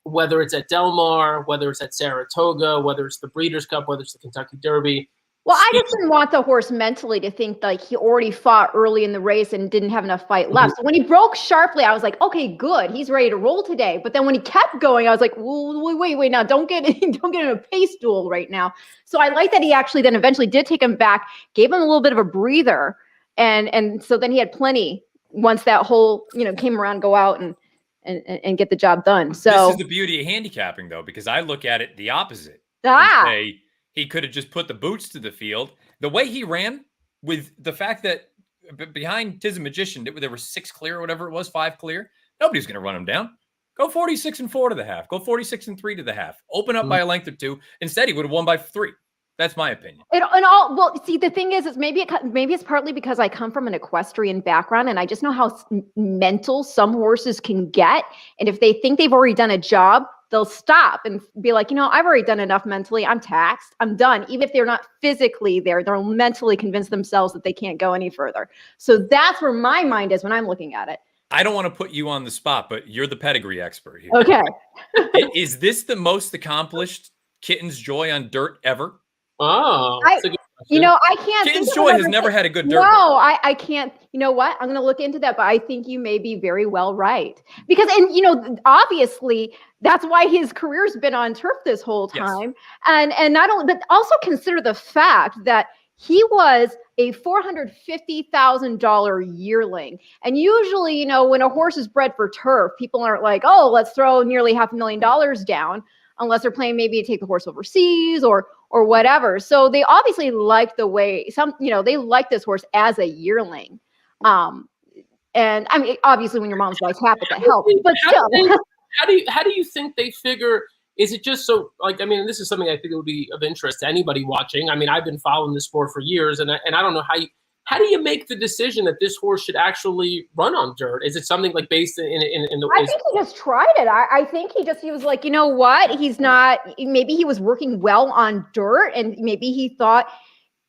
whether it's at Del Mar, whether it's at Saratoga, whether it's the Breeders' Cup, whether it's the Kentucky Derby. Well, I just didn't want the horse mentally to think like he already fought early in the race and didn't have enough fight left. So when he broke sharply, I was like, okay, good. He's ready to roll today. But then when he kept going, I was like, wait, now don't get in a pace duel right now. So I like that he actually then eventually did take him back, gave him a little bit of a breather. And so then he had plenty once that whole, came around, go out and get the job done. So this is the beauty of handicapping, though, because I look at it the opposite. And say he could have just put the boots to the field. The way he ran, with the fact that behind Tordjman, there were 6 clear or whatever it was, 5 clear. Nobody's going to run him down. Go 46 and 4 to the half. Go 46 and 3 to the half. Open up by a length or 2. Instead, he would have won by 3. That's my opinion. See, the thing is maybe it's partly because I come from an equestrian background and I just know how mental some horses can get. And if they think they've already done a job, they'll stop and be like, I've already done enough mentally. I'm taxed. I'm done. Even if they're not physically there, they'll mentally convince themselves that they can't go any further. So that's where my mind is when I'm looking at it. I don't want to put you on the spot, but you're the pedigree expert here. Okay. Is this the most accomplished Kitten's Joy on dirt ever? Oh, I can't. Kitten's Joy has never had a good dirt. No, I can't. You know what? I'm going to look into that, but I think you may be very well right. Because, obviously, that's why his career's been on turf this whole time. Yes. And not only, but also consider the fact that he was a $450,000 yearling. And usually, when a horse is bred for turf, people aren't like, oh, let's throw nearly $500,000 down, unless they're planning maybe to take the horse overseas or whatever. So they obviously like the way they like this horse as a yearling. And I mean, obviously when your mom's wife's happy, that helps, but still. How do you think they figure? Is it just so this is something I think it would be of interest to anybody watching. I mean, I've been following this sport for years, and I don't know how do you make the decision that this horse should actually run on dirt? Is it something like based in the? I think he just tried it. I think he was like, you know what? He's not. Maybe he was working well on dirt, and maybe he thought,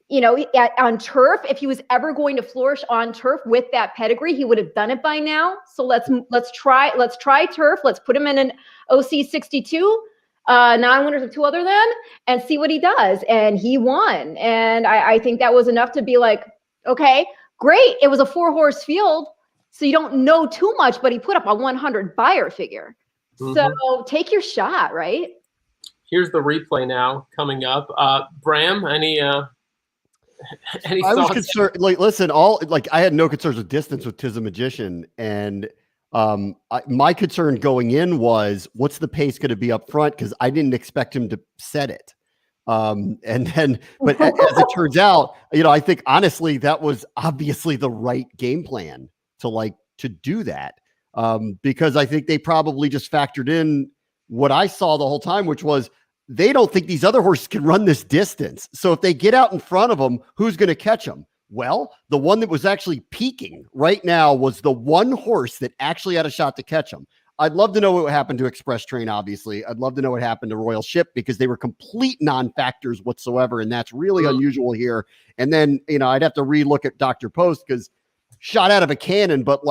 on turf, if he was ever going to flourish on turf with that pedigree, he would have done it by now. So let's try turf. Let's put him in an OC 62. 9 winners of 2 other than, and see what he does. And he won. And I think that was enough to be like, okay, great. It was a 4-horse field, so you don't know too much, but he put up a 100 buyer figure. Mm-hmm. So take your shot, right? Here's the replay now coming up. Bram, any thoughts? I was concerned. Listen, I had no concerns with distance with Tordjman, and my concern going in was, what's the pace going to be up front? Because I didn't expect him to set it. But as it turns out, I think honestly that was obviously the right game plan to do that. Because I think they probably just factored in what I saw the whole time, which was they don't think these other horses can run this distance. So if they get out in front of them, who's going to catch them? Well, the one that was actually peaking right now was the one horse that actually had a shot to catch him. I'd love to know what happened to Express Train, obviously. I'd love to know what happened to Royal Ship, because they were complete non-factors whatsoever, and that's really unusual here. And then, I'd have to relook at TVG because shot out of a cannon, but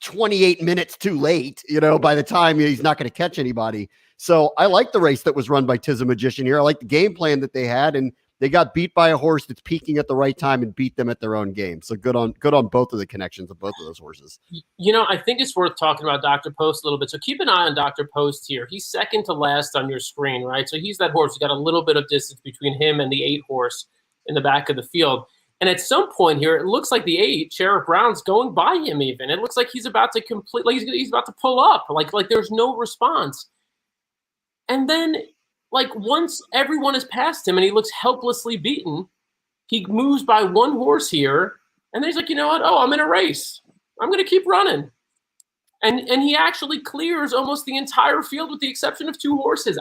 28 minutes too late, by the time he's not going to catch anybody. So I like the race that was run by Tordjman here. I like the game plan that they had, and they got beat by a horse that's peaking at the right time and beat them at their own game. So good on both of the connections of both of those horses. I think it's worth talking about TVG a little bit. So keep an eye on TVG here. He's second to last on your screen, right? So he's that horse who's got a little bit of distance between him and the 8 horse in the back of the field. And at some point here, it looks like the 8, Sheriff Brown's going by him even. It looks like he's about to he's about to pull up. Like there's no response. And then, like, once everyone has passed him and he looks helplessly beaten, he moves by one horse here. And then he's like, you know what? Oh, I'm in a race. I'm going to keep running. And he actually clears almost the entire field with the exception of 2 horses.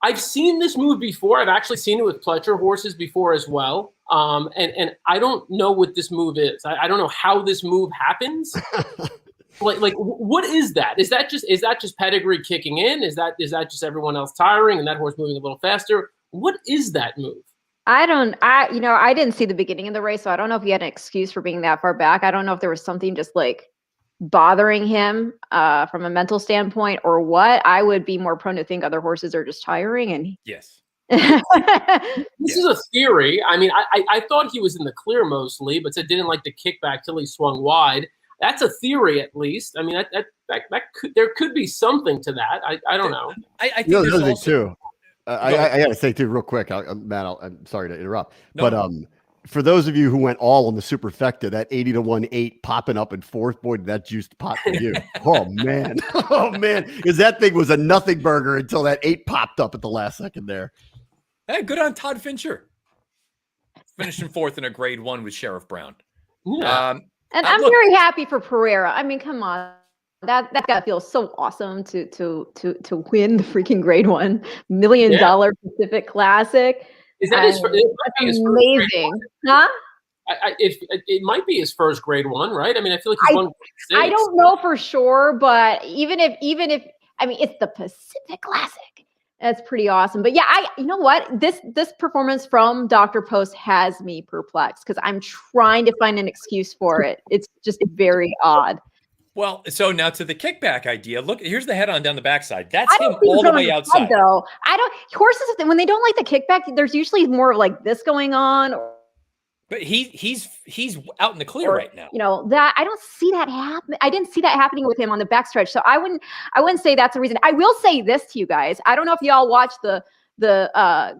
I've seen this move before. I've actually seen it with Pletcher horses before as well. And I don't know what this move is. I don't know how this move happens. like what is that? Is that just pedigree kicking in? Is that just everyone else tiring and that horse moving a little faster? What is that move? I didn't see the beginning of the race, so I don't know if he had an excuse for being that far back. I don't know if there was something just like bothering him from a mental standpoint or what. I would be more prone to think other horses are just tiring. And yes. This is a theory. I mean, I thought he was in the clear mostly, but said didn't like the kickback till he swung wide. That's a theory, at least. I mean, that could, there could be something to that. I don't know. I think there's also too. I got to say too, real quick, Matt. I'm sorry to interrupt, No. but for those of you who went all on the superfecta, that 80-1/8 popping up in 4th, boy, did that juice pot for you. Oh man, because that thing was a nothing burger until that 8 popped up at the last second there. Hey, good on Todd Fincher. Finishing 4th in a grade 1 with Sheriff Brown. Yeah. And I'm very happy for Pereira. I mean, come on. That gotta feel so awesome to win the freaking grade 1 $1 million Pacific Classic. Is that his? That's amazing, huh? It might be his first grade 1, right? I mean, I feel like he's won. I don't know for sure, but even if I mean, it's the Pacific Classic. That's pretty awesome. But yeah, you know what? This performance from Dr.Post has me perplexed because I'm trying to find an excuse for it. It's just very odd. Well, so now to the kickback idea. Look, here's the head on down the backside. That's him all the way outside. Head, though. Horses, when they don't like the kickback, there's usually more like this going on. But he's out in the clear right now. You know, that I don't see that happen. I didn't see that happening with him on the backstretch. So I wouldn't say that's the reason. I will say this to you guys. I don't know if y'all watched the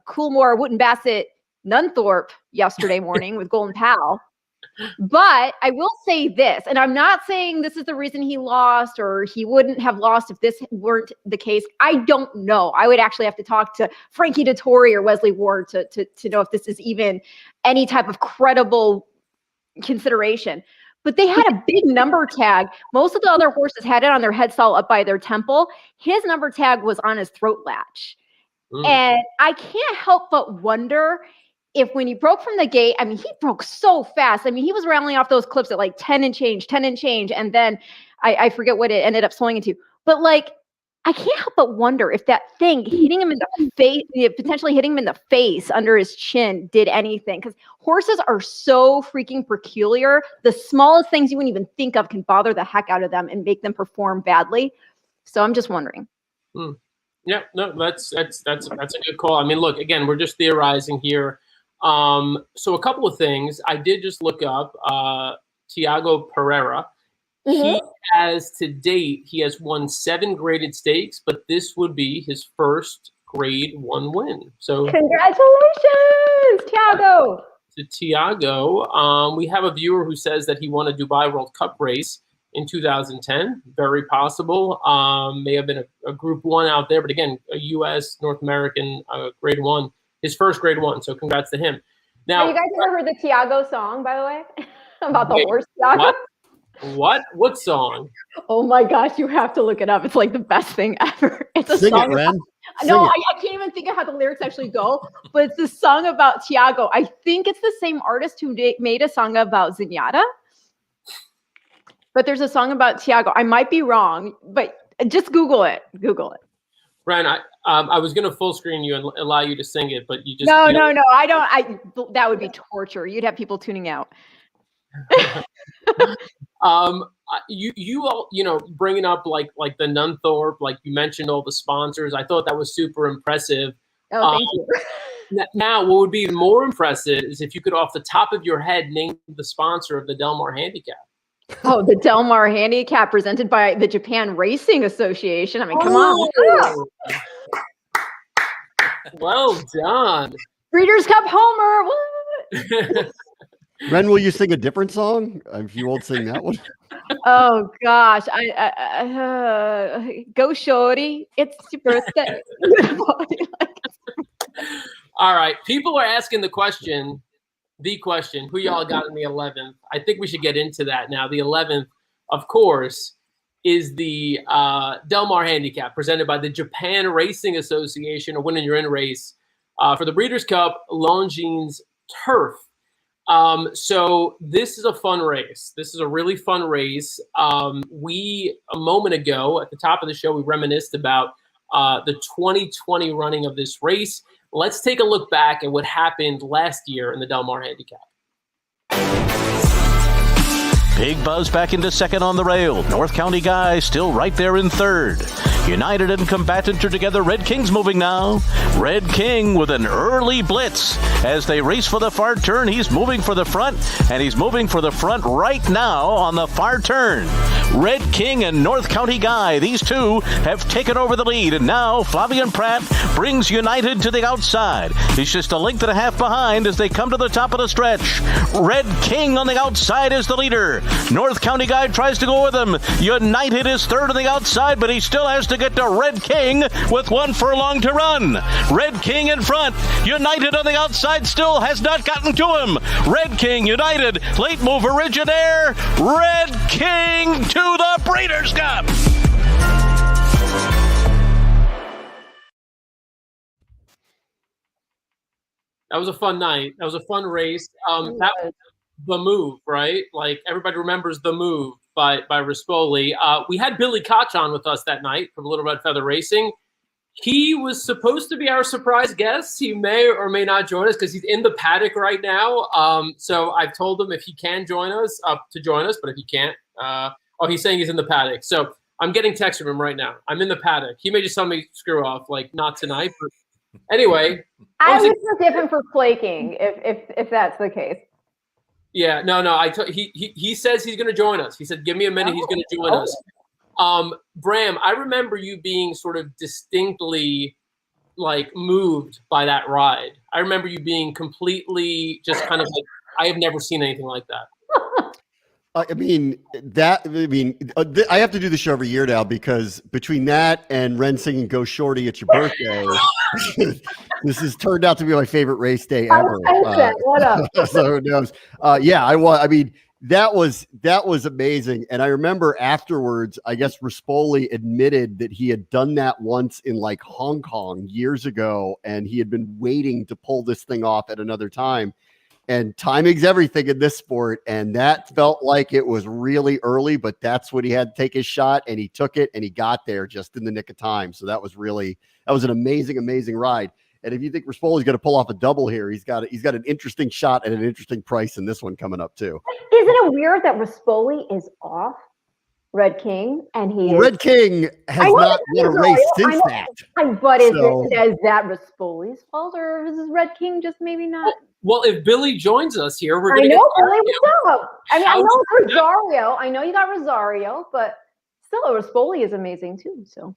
Coolmore Wooten Bassett Nunthorpe yesterday morning with Golden Pal. But I will say this, and I'm not saying this is the reason he lost or he wouldn't have lost if this weren't the case. I don't know. I would actually have to talk to Frankie Dettori or Wesley Ward to know if this is even any type of credible consideration. But they had a big number tag. Most of the other horses had it on their head stall up by their temple. His number tag was on his throat latch. And I can't help but wonder if when he broke from the gate, I mean, he broke so fast. I mean, he was rattling off those clips at like 10 and change. And then I forget what it ended up slowing into. But like, I can't help but wonder if that thing hitting him in the face, potentially hitting him in the face under his chin did anything. Because horses are so freaking peculiar. The smallest things you wouldn't even think of can bother the heck out of them and make them perform badly. So I'm just wondering. Yeah, no, that's a good call. I mean, look, again, we're just theorizing here. So a couple of things. I did just look up Tiago Pereira. He has to date, he has won 7 graded stakes, but this would be his first grade 1 win. So congratulations, Tiago. To Tiago. We have a viewer who says that he won a Dubai World Cup race in 2010. Very possible. May have been a group 1 out there, but again, a U.S. North American grade 1. His first grade 1, so congrats to him. Now, have you guys ever heard the Tiago song, by the way? About the horse Tiago? What song? Oh my gosh, you have to look it up. It's like the best thing ever. It's a Sing song. it, Ren. I can't even think of how the lyrics actually go, but it's the song about Tiago. I think it's the same artist who made a song about Zenyatta. But there's a song about Tiago. I might be wrong, but just Google it. Google it. Brian, I was going to full screen you and allow you to sing it, but you just no. I don't. That would be torture. You'd have people tuning out. You all, bringing up like the Nunthorpe, like you mentioned all the sponsors. I thought that was super impressive. Oh, thank you. Now, what would be even more impressive is if you could, off the top of your head, name the sponsor of the Del Mar Handicap. Oh, the Del Mar Handicap presented by the Japan Racing Association. I mean, come on. Well done. Breeders' Cup Homer. What? Ren, will you sing a different song if you won't sing that one? Oh gosh, go shorty, it's your birthday. All right, people are asking the question, who y'all got in the 11th? I think we should get into that now. The 11th, of course, is the Del Mar Handicap presented by the Japan Racing Association, a win and you're in race for the Breeders' Cup Longines Turf. So this is a fun race. This is a really fun race. We, a moment ago at the top of the show, we reminisced about the 2020 running of this race. Let's take a look back at what happened last year in the Del Mar Handicap. Big buzz back into second on the rail. North County Guy still right there in third. United and Combatant are together. Red King's moving now. Red King with an early blitz. As they race for the far turn, he's moving for the front, and he's moving for the front right now on the far turn. Red King and North County Guy, these two have taken over the lead, and now Flavian Pratt brings United to the outside. He's just a length and a half behind as they come to the top of the stretch. Red King on the outside is the leader. North County Guy tries to go with him. United is third on the outside, but he still has to get to Red King with 1 furlong to run. Red King in front. United on the outside still has not gotten to him. Red King, United, late move Originaire. Red King to the Breeders' Cup. That was a fun night. That was a fun race. That was the move, right? Like everybody remembers the move by Rispoli. We had Billy Koch on with us that night from Little Red Feather Racing. He was supposed to be our surprise guest. He may or may not join us because he's in the paddock right now. So I've told him if he can join us, to join us, but if he can't, he's saying he's in the paddock. So I'm getting text from him right now. I'm in the paddock. He may just tell me screw off, like not tonight. But anyway, I would forgive him for flaking if that's the case. Yeah, no. He says he's going to join us. He said, "Give me a minute. He's going to join us." Bram, I remember you being sort of distinctly like moved by that ride. I remember you being completely just kind of like, I have never seen anything like that. I have to do the show every year now because between that and Ren singing "Go Shorty, It's Your Birthday," this has turned out to be my favorite race day ever. What up? So who knows? That was amazing. And I remember afterwards, I guess Rispoli admitted that he had done that once in like Hong Kong years ago, and he had been waiting to pull this thing off at another time. And timing's everything in this sport. And that felt like it was really early, but that's when he had to take his shot, and he took it and he got there just in the nick of time. So that was an amazing, amazing ride. And if you think Rispoli's going to pull off a double here, he's got an interesting shot at an interesting price in this one coming up too. Isn't it weird that Rispoli is off Red King and Red King has not won a race since that? But is that Rispoli's fault, or is Red King just maybe not? Well, if Billy joins us here, we're going to Billy, what's up? I mean, I know it's Rosario. I know you got Rosario, but still, Rispoli is amazing too. So.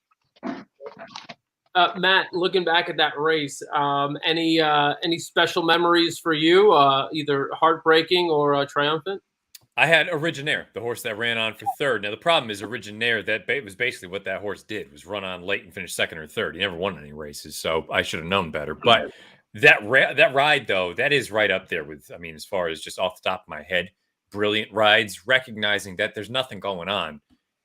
Matt, looking back at that race, any special memories for you, either heartbreaking or triumphant? I had Originaire, the horse that ran on for third. Now, the problem is Originaire, that was basically what that horse did, was run on late and finish second or third. He never won any races, so I should have known better. But that ride, though, that is right up there with, I mean, as far as just off the top of my head, brilliant rides, recognizing that there's nothing going on.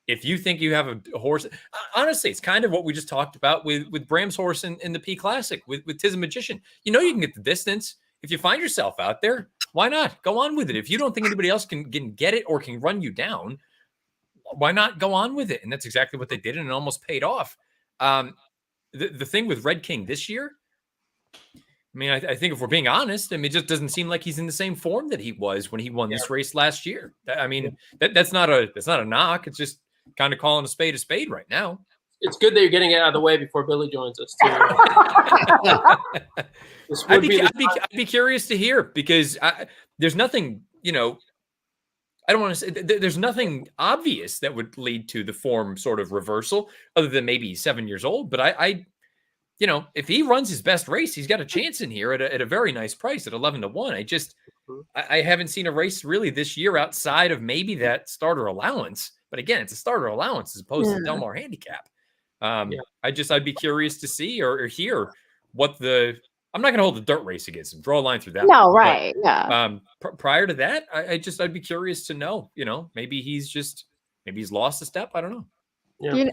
If you think you have a horse, honestly, it's kind of what we just talked about with Bram's horse in the P Classic with Tiz Magician. You know you can get the distance. If you find yourself out there, why not? Go on with it. If you don't think anybody else can get it or can run you down, why not go on with it? And that's exactly what they did, and it almost paid off. The thing with Red King this year, I mean, I think if we're being honest, I mean, it just doesn't seem like he's in the same form that he was when he won this race last year. I mean, that's not a knock. It's just kind of calling a spade right now. It's good that you're getting it out of the way before Billy joins us too. I'd be curious to hear, because there's nothing, I don't want to say there's nothing obvious that would lead to the form sort of reversal, other than maybe he's 7 years old. But I if he runs his best race, he's got a chance in here at a very nice price at 11-1. I haven't seen a race really this year outside of maybe that starter allowance. But again, it's a starter allowance as opposed to Del Mar Handicap. I'd be curious to see or hear what I'm not going to hold the dirt race against him. Draw a line through that. No, right. Yeah. Prior to that, I'd be curious to know, maybe he's lost a step. I don't know. Yeah.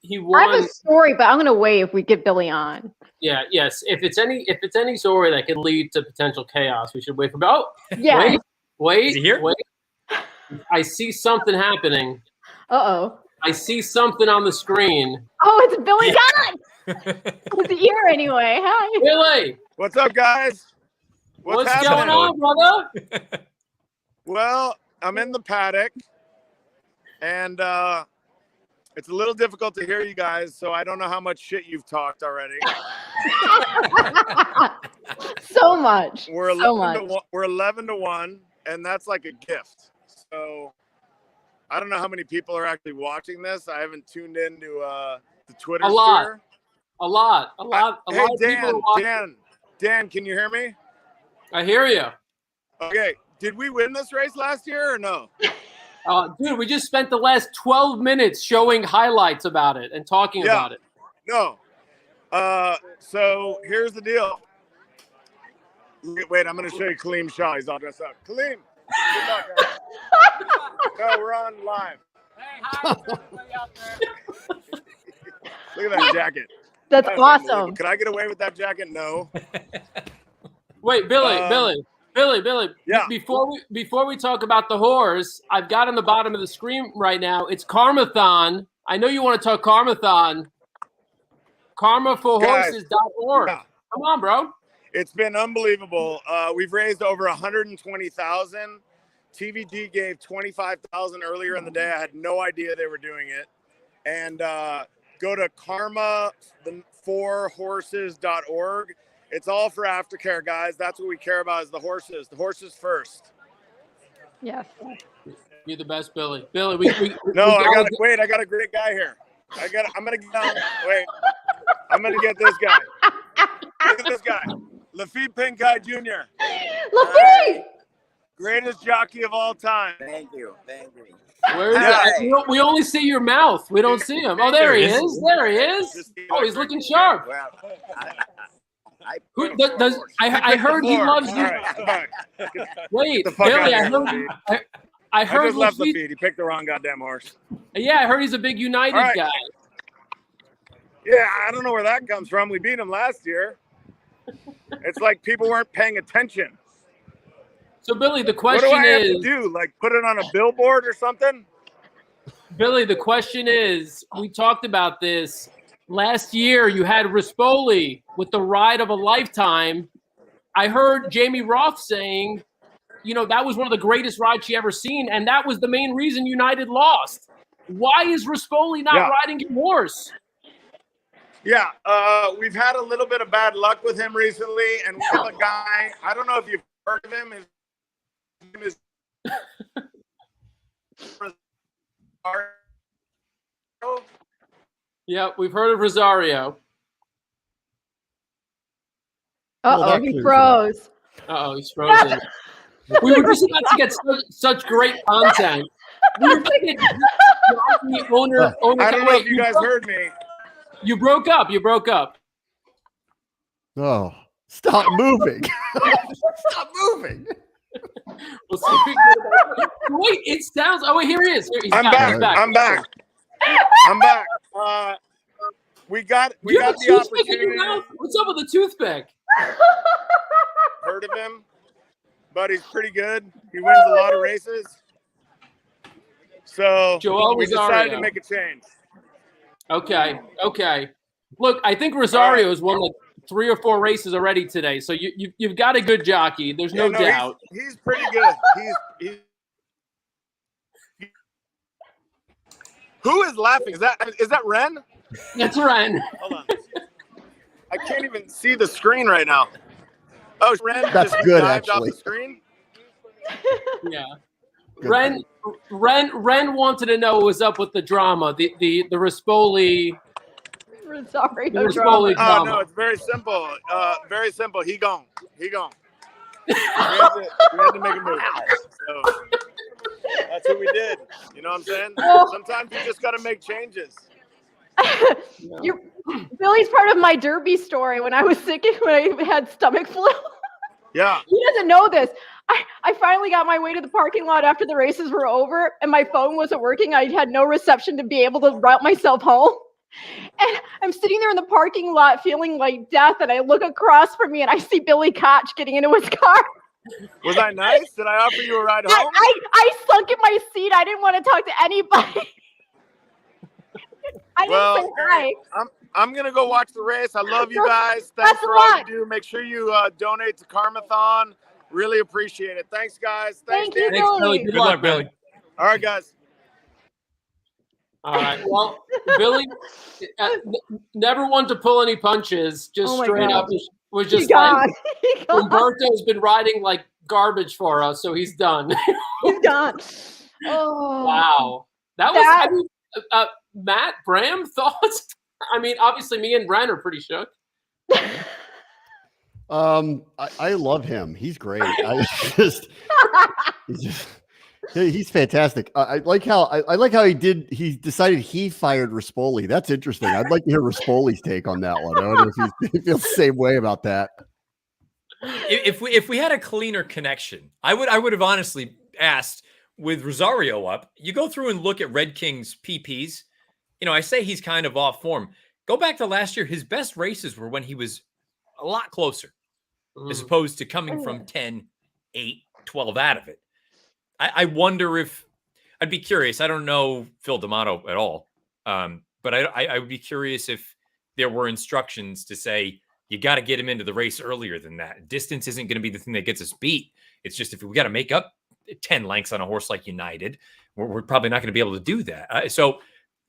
He won. I have a story, but I'm going to wait if we get Billy on. Yeah. Yes. If it's any story that could lead to potential chaos, we should wait for. Oh, yeah. Wait. Is he here? Wait. I see something happening. Uh-oh. I see something on the screen. Oh, it's Billy Gunn. He's here anyway. Hi. Billy. What's up, guys? What's happening? going on, brother? Well, I'm in the paddock, and it's a little difficult to hear you guys, so I don't know how much shit you've talked already. So much. We're so 11 much. We're 11-1, and that's like a gift. So I don't know how many people are actually watching this. I haven't tuned into the Twitter sphere. A lot of people are watching. Dan, can you hear me? I hear you. Okay. Did we win this race last year or no? Dude, we just spent the last 12 minutes showing highlights about it and talking about it. No. So here's the deal. Wait, I'm going to show you Kaleem Shaw. He's all dressed up. Kaleem. Good luck, guys. No, we're on live. Hey, hi, everybody out there. Look at that jacket. That's awesome. Could I get away with that jacket? No. Wait, Billy. Yeah. Before we talk about the horse, I've got on the bottom of the screen right now. It's Karmathon. I know you want to talk Karmathon. KarmaForHorses.org. Yeah. Come on, bro. It's been unbelievable. We've raised over 120,000. TVG gave 25,000 earlier in the day. I had no idea they were doing it. And go to KarmaForHorses.org. It's all for aftercare, guys. That's what we care about is the horses. The horses first. Yes. You're the best, Billy. Billy, I got a great guy here. I'm gonna get down. Wait. I'm gonna get this guy. Look at this guy. Lafitte Pinkai Jr. Lafitte! Greatest jockey of all time. Thank you. Where is that? We only see your mouth. We don't see him. Oh, there he is. There he is. Oh, he's looking sharp. Well, I heard he loves you. Right, Wait, Billy, I heard just left Lafitte. He picked the wrong goddamn horse. Yeah, I heard he's a big United guy. Yeah, I don't know where that comes from. We beat him last year. It's like people weren't paying attention. So, Billy, the question what do I have is, to do? Like put it on a billboard or something? Billy, the question is, we talked about this last year. You had Rispoli with the ride of a lifetime. I heard Jamie Roth saying, that was one of the greatest rides she ever seen, and that was the main reason United lost. Why is Rispoli not riding your horse? Yeah, we've had a little bit of bad luck with him recently, and we have a guy, I don't know if you've heard of him, his name is Yeah, we've heard of Rosario. Uh-oh, he froze. Uh-oh, he's frozen. We were just about to get such great content. We were thinking the owner. I don't know if you guys heard me. You broke up. Oh, stop moving. Stop moving. Wait, it sounds. Oh, wait, here he is. I'm back. We got the opportunity. What's up with the toothpick? Heard of him, but he's pretty good. He wins a lot of races. So we decided to make a change. Okay. Look, I think Rosario's won like 3 or 4 races already today. So you've got a good jockey. There's no doubt. He's pretty good. He's Who is laughing? Is that Ren? That's Ren. Hold on. I can't even see the screen right now. Oh, Ren. That's just good, dived actually. Off the screen? Yeah. Ren wanted to know what was up with the drama, the Rispoli. Rosario Rispoli Oh drama. no, it's very simple. Very simple. He gone. We had to make a move. So that's what we did. You know what I'm saying? Sometimes you just got to make changes. Billy's part of my derby story when I was sick, when I had stomach flu. Yeah. He doesn't know this. I finally got my way to the parking lot after the races were over, and my phone wasn't working. I had no reception to be able to route myself home. And I'm sitting there in the parking lot feeling like death, and I look across from me, and I see Billy Koch getting into his car. Was I nice? Did I offer you a ride home? I sunk in my seat. I didn't want to talk to anybody. I didn't say hi. I'm going to go watch the race. I love you guys. Thanks for all you do. Make sure you donate to Karmathon. Really appreciate it. Thanks, guys. Thank you, Thanks, Billy. Good luck, Billy. All right, guys. All right. Well, Billy, never one to pull any punches. Just straight up was just like Umberto's been riding like garbage for us, so he's done. He's done. Oh wow, that was. I mean, Matt, Bram, thoughts? I mean, obviously, me and Bren are pretty shook. I love him. He's great. He's fantastic. I like how he decided he fired Rispoli. That's interesting. I'd like to hear Rispoli's take on that one. I don't know if he feels the same way about that. If we had a cleaner connection, I would have honestly asked, with Rosario up, you go through and look at Red King's PPs. You know, I say he's kind of off form. Go back to last year. His best races were when he was a lot closer, as opposed to coming from 10, 8, 12 out of it. I wonder if I'd be curious. I don't know Phil D'Amato at all, but I would be curious if there were instructions to say, you got to get him into the race earlier than that. Distance isn't going to be the thing that gets us beat. It's just if we got to make up 10 lengths on a horse like United, we're probably not going to be able to do that. So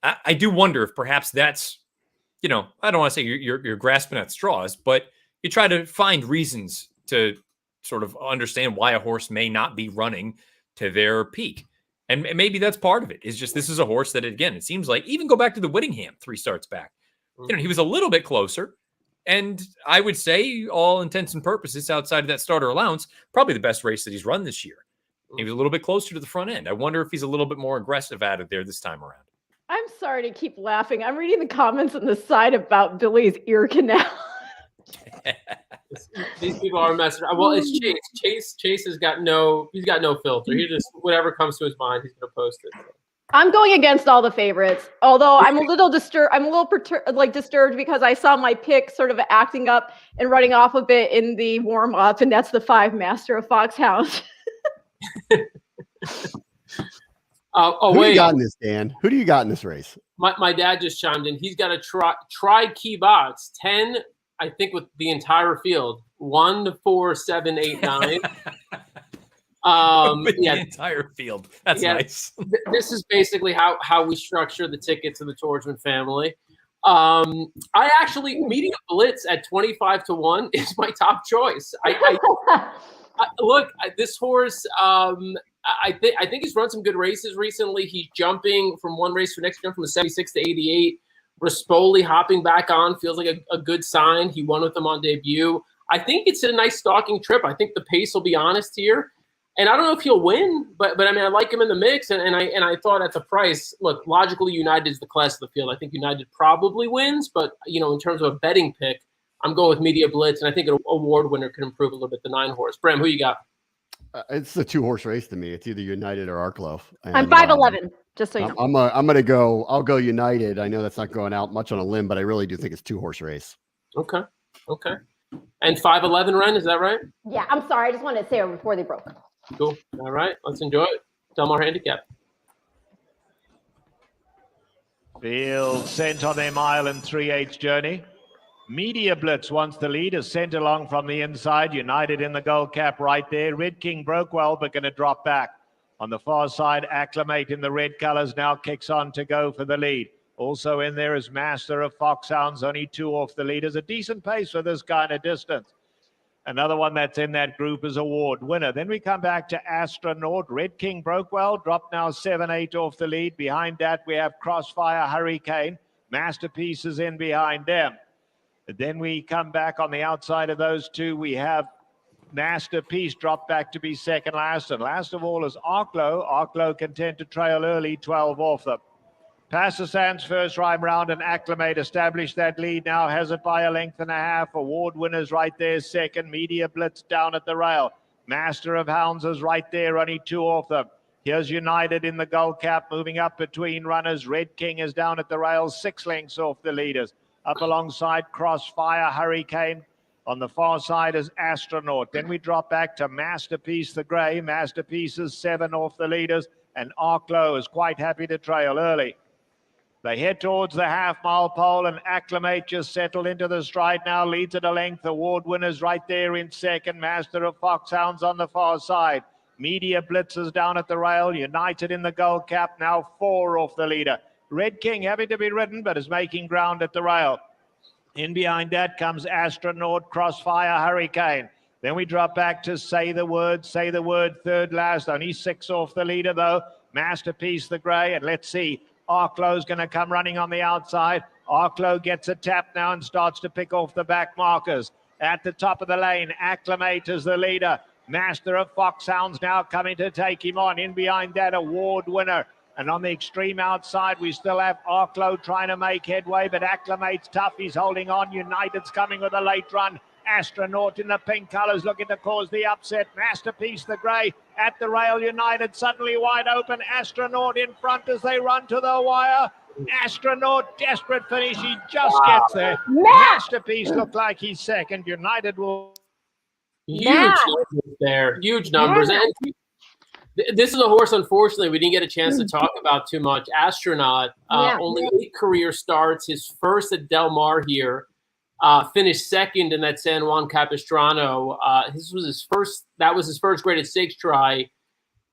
I do wonder if perhaps that's, you know, I don't want to say you're grasping at straws, but you try to find reasons to sort of understand why a horse may not be running to their peak. And maybe that's part of it. Is just, this is a horse that, again, it seems like, even go back to the Whittingham 3 starts back. You know, he was a little bit closer. And I would say, all intents and purposes, outside of that starter allowance, probably the best race that he's run this year. He was a little bit closer to the front end. I wonder if he's a little bit more aggressive out of there this time around. I'm sorry to keep laughing. I'm reading the comments on the side about Billy's ear canal. These people are messing around. Well, it's Chase. Chase has got he's got no filter. He just, whatever comes to his mind, he's going to post it. I'm going against all the favorites, although I'm a little disturbed. I'm a little disturbed because I saw my pick sort of acting up and running off a bit in the warm up, and that's the 5 Master of Foxhound. Who do you got in this, Dan? Who do you got in this race? My dad just chimed in. He's got to try key bots 10. I think with the entire field, 1, 4, 7, 8, 9. With the entire field. That's nice. This is basically how we structure the ticket to the Tordjman family. I actually, Media Blitz at 25-1 is my top choice. Look, this horse, I think he's run some good races recently. He's jumping from one race to the next, from a 76 to 88. Rispoli hopping back on feels like a good sign. He won with him on debut. I think it's a nice stalking trip. I think the pace will be honest here. And I don't know if he'll win, but I mean, I like him in the mix. And I thought at the price, look, logically, United is the class of the field. I think United probably wins. But, you know, in terms of a betting pick, I'm going with Media Blitz. And I think an award winner can improve a little bit, the 9 horse. Bram, who you got? It's a 2-horse race to me. It's either United or Arklow. I'm 5'11", just so you know. I'll go United. I know that's not going out much on a limb, but I really do think it's 2-horse race. Okay. And 5'11", Ren, is that right? Yeah, I'm sorry. I just wanted to say it before they broke. Cool. All right. Let's enjoy it. Mar Handicap. Field sent on their mile and 3/8 journey. Media Blitz wants the lead, is sent along from the inside. United in the gold cap right there. Red King broke well, but going to drop back. On the far side, Acclimate in the red colors now kicks on to go for the lead. Also in there is Master of Foxhounds, only 2 off the leaders. A decent pace for this kind of distance. Another one that's in that group is Award Winner. Then we come back to Astronaut. Red King broke well, dropped now 7-8 off the lead. Behind that, we have Crossfire Hurricane. Masterpiece is in behind them. Then we come back on the outside of those 2. We have Masterpiece dropped back to be second last, and last of all is Arklow. Arklow content to trail early, 12 off them. Passasan's first rhyme round and Acclimate established that lead now, has it by a length and a half. Award winners right there second. Media Blitz down at the rail. Master of Hounds is right there, only 2 off them. Here's United in the gold cap, moving up between runners. Red King is down at the rails, 6 lengths off the leaders. Up alongside Crossfire, Hurricane. On the far side is Astronaut. Then we drop back to Masterpiece the Grey. Masterpiece is 7 off the leaders, and Arklow is quite happy to trail early. They head towards the half-mile pole, and Acclimate just settled into the stride now, leads at a length. Award winners right there in second. Master of Foxhounds on the far side. Media Blitzers down at the rail. United in the gold cap, now 4 off the leader. Red King having to be ridden, but is making ground at the rail. In behind that comes Astronaut, Crossfire, Hurricane. Then we drop back to Say the Word, third last. Only 6 off the leader, though. Masterpiece the Grey, and let's see. Arklow's going to come running on the outside. Arklow gets a tap now and starts to pick off the back markers. At the top of the lane, Acclimate is the leader. Master of Foxhounds now coming to take him on. In behind that, award winner. And on the extreme outside, we still have Arklow trying to make headway, but Acclimate's tough. He's holding on. United's coming with a late run. Astronaut in the pink colours looking to cause the upset. Masterpiece the Grey at the rail. United suddenly wide open. Astronaut in front as they run to the wire. Astronaut, desperate finish. He just gets there. Masterpiece looked like he's second. United will... Huge numbers there. Huge numbers. And this is a horse, unfortunately, we didn't get a chance to talk about too much. Astronaut, only 8 career starts. His first at Del Mar here. Finished second in that San Juan Capistrano. That was his first graded stakes try,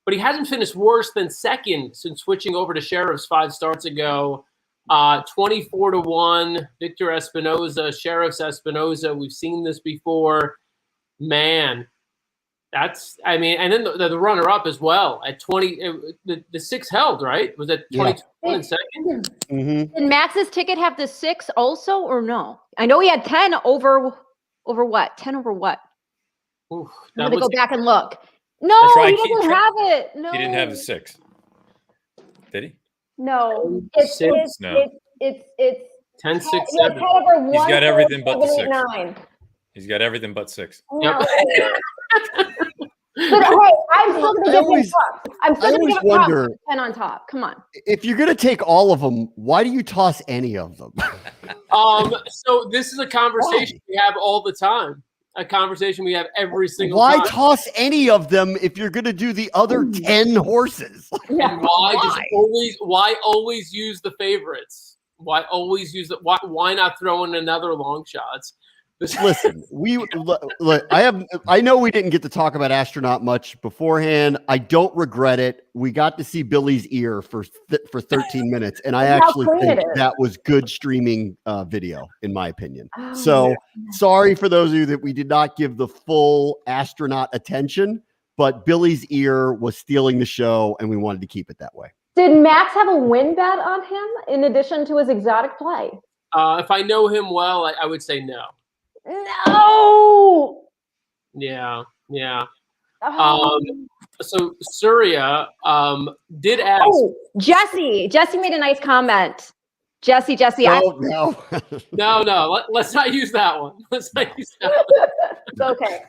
but he hasn't finished worse than second since switching over to Sheriffs 5 starts ago. 24-1, Victor Espinoza, Sheriffs Espinoza. We've seen this before. Man, and then the runner-up as well at 20. The 6 held, right? Was it 22 in second? Did Max's ticket have the 6 also, or no? I know he had 10 over what? 10 over what? Oof, I'm gonna go back and look. No, he doesn't have it. No, he didn't have the 6. Did he? No, it's 10, 6, 7. He's got everything but the 6. 9. He's got everything but 6. No. But hey, I'm still going to give him props. I'm still going to give him props. 10 on top. Come on. If you're going to take all of them, why do you toss any of them? So this is a conversation we have all the time. A conversation we have every single time. Why toss any of them if you're going to do the other 10 horses? And why always use the favorites? Why always use the why not throw in another long shots? Listen, I know we didn't get to talk about Astronaut much beforehand. I don't regret it. We got to see Billy's ear for 13 minutes, and I actually think that was good streaming video, in my opinion. Sorry for those of you that we did not give the full Astronaut attention, but Billy's ear was stealing the show, and we wanted to keep it that way. Did Max have a win bet on him in addition to his exotic play? If I know him well, I would say no. No. Yeah. So Surya did ask. Oh, Jesse made a nice comment. Jesse. No. Let's not use that one. It's okay.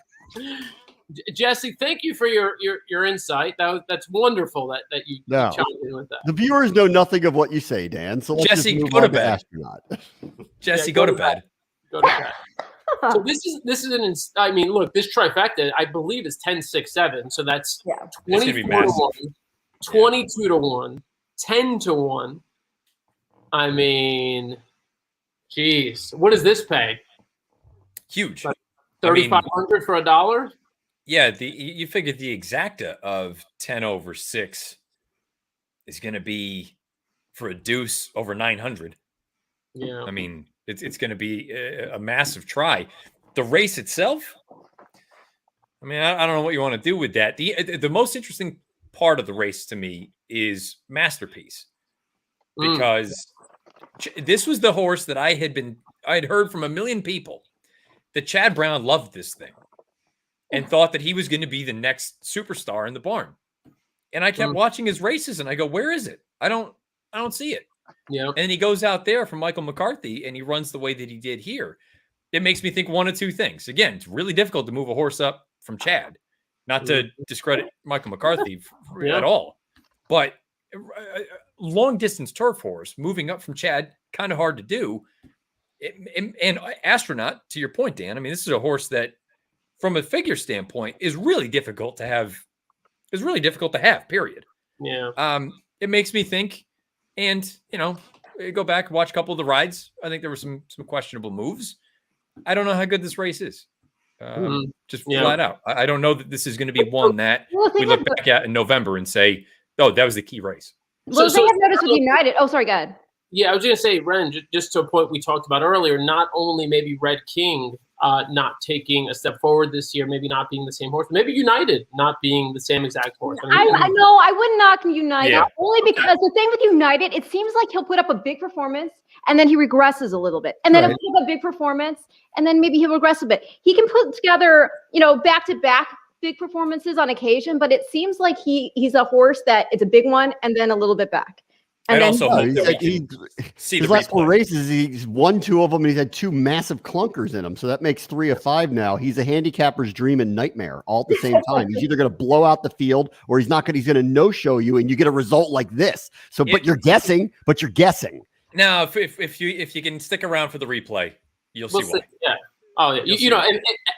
Jesse, thank you for your insight. That's wonderful that you chimed in with that. The viewers know nothing of what you say, Dan. So let's Jesse, just move go to on bed. Astronaut. Jesse, go to bed. Go to bed. So this is look, this trifecta, I believe, is 10, 6, 7. So that's 24-1, 22-1, 10-1. I mean, geez, what does this pay? Huge. 3,500 for $1? Yeah, you figure the exacta of 10 over 6 is going to be for a deuce over 900. Yeah, I mean, it's going to be a massive try. The race itself, I mean, I don't know what you want to do with that. The most interesting part of the race to me is Masterpiece, because this was the horse that I'd heard from a million people that Chad Brown loved this thing. and thought that he was going to be the next superstar in the barn. And I kept watching his races and I go, where is it? I don't see it. Yeah. And he goes out there from Michael McCarthy and he runs the way that he did here. It makes me think one of two things. Again, it's really difficult to move a horse up from Chad, not to discredit Michael McCarthy at all, but long distance turf horse moving up from Chad, kind of hard to do. And Astronaut, to your point, Dan, I mean, this is a horse that from a figure standpoint is really difficult to have, period. Yeah. It makes me think, and go back and watch a couple of the rides. I think there were some questionable moves. I don't know how good this race is. Just flat out. I don't know that this is going to be one that we look back at in November and say, oh, that was the key race. Well, they have noticed with United. Oh, sorry, go ahead. Yeah, I was going to say, Ren, just to a point we talked about earlier, not only maybe Red King not taking a step forward this year, maybe not being the same horse, maybe United not being the same exact horse. I know, I wouldn't knock United, only because the thing with United, it seems like he'll put up a big performance and then he regresses a little bit. And then he'll put up a big performance and then maybe he'll regress a bit. He can put together, back-to-back big performances on occasion, but it seems like he's a horse that it's a big one and then a little bit back. And then also, his last 4 races, he's won 2 of them, and he's had 2 massive clunkers in them. So that makes 3 of 5 now. He's a handicapper's dream and nightmare all at the same time. He's either going to blow out the field, or he's going to no-show you, and you get a result like this. So, but you're guessing. Now, if you can stick around for the replay, you'll see why. Yeah. Oh yeah,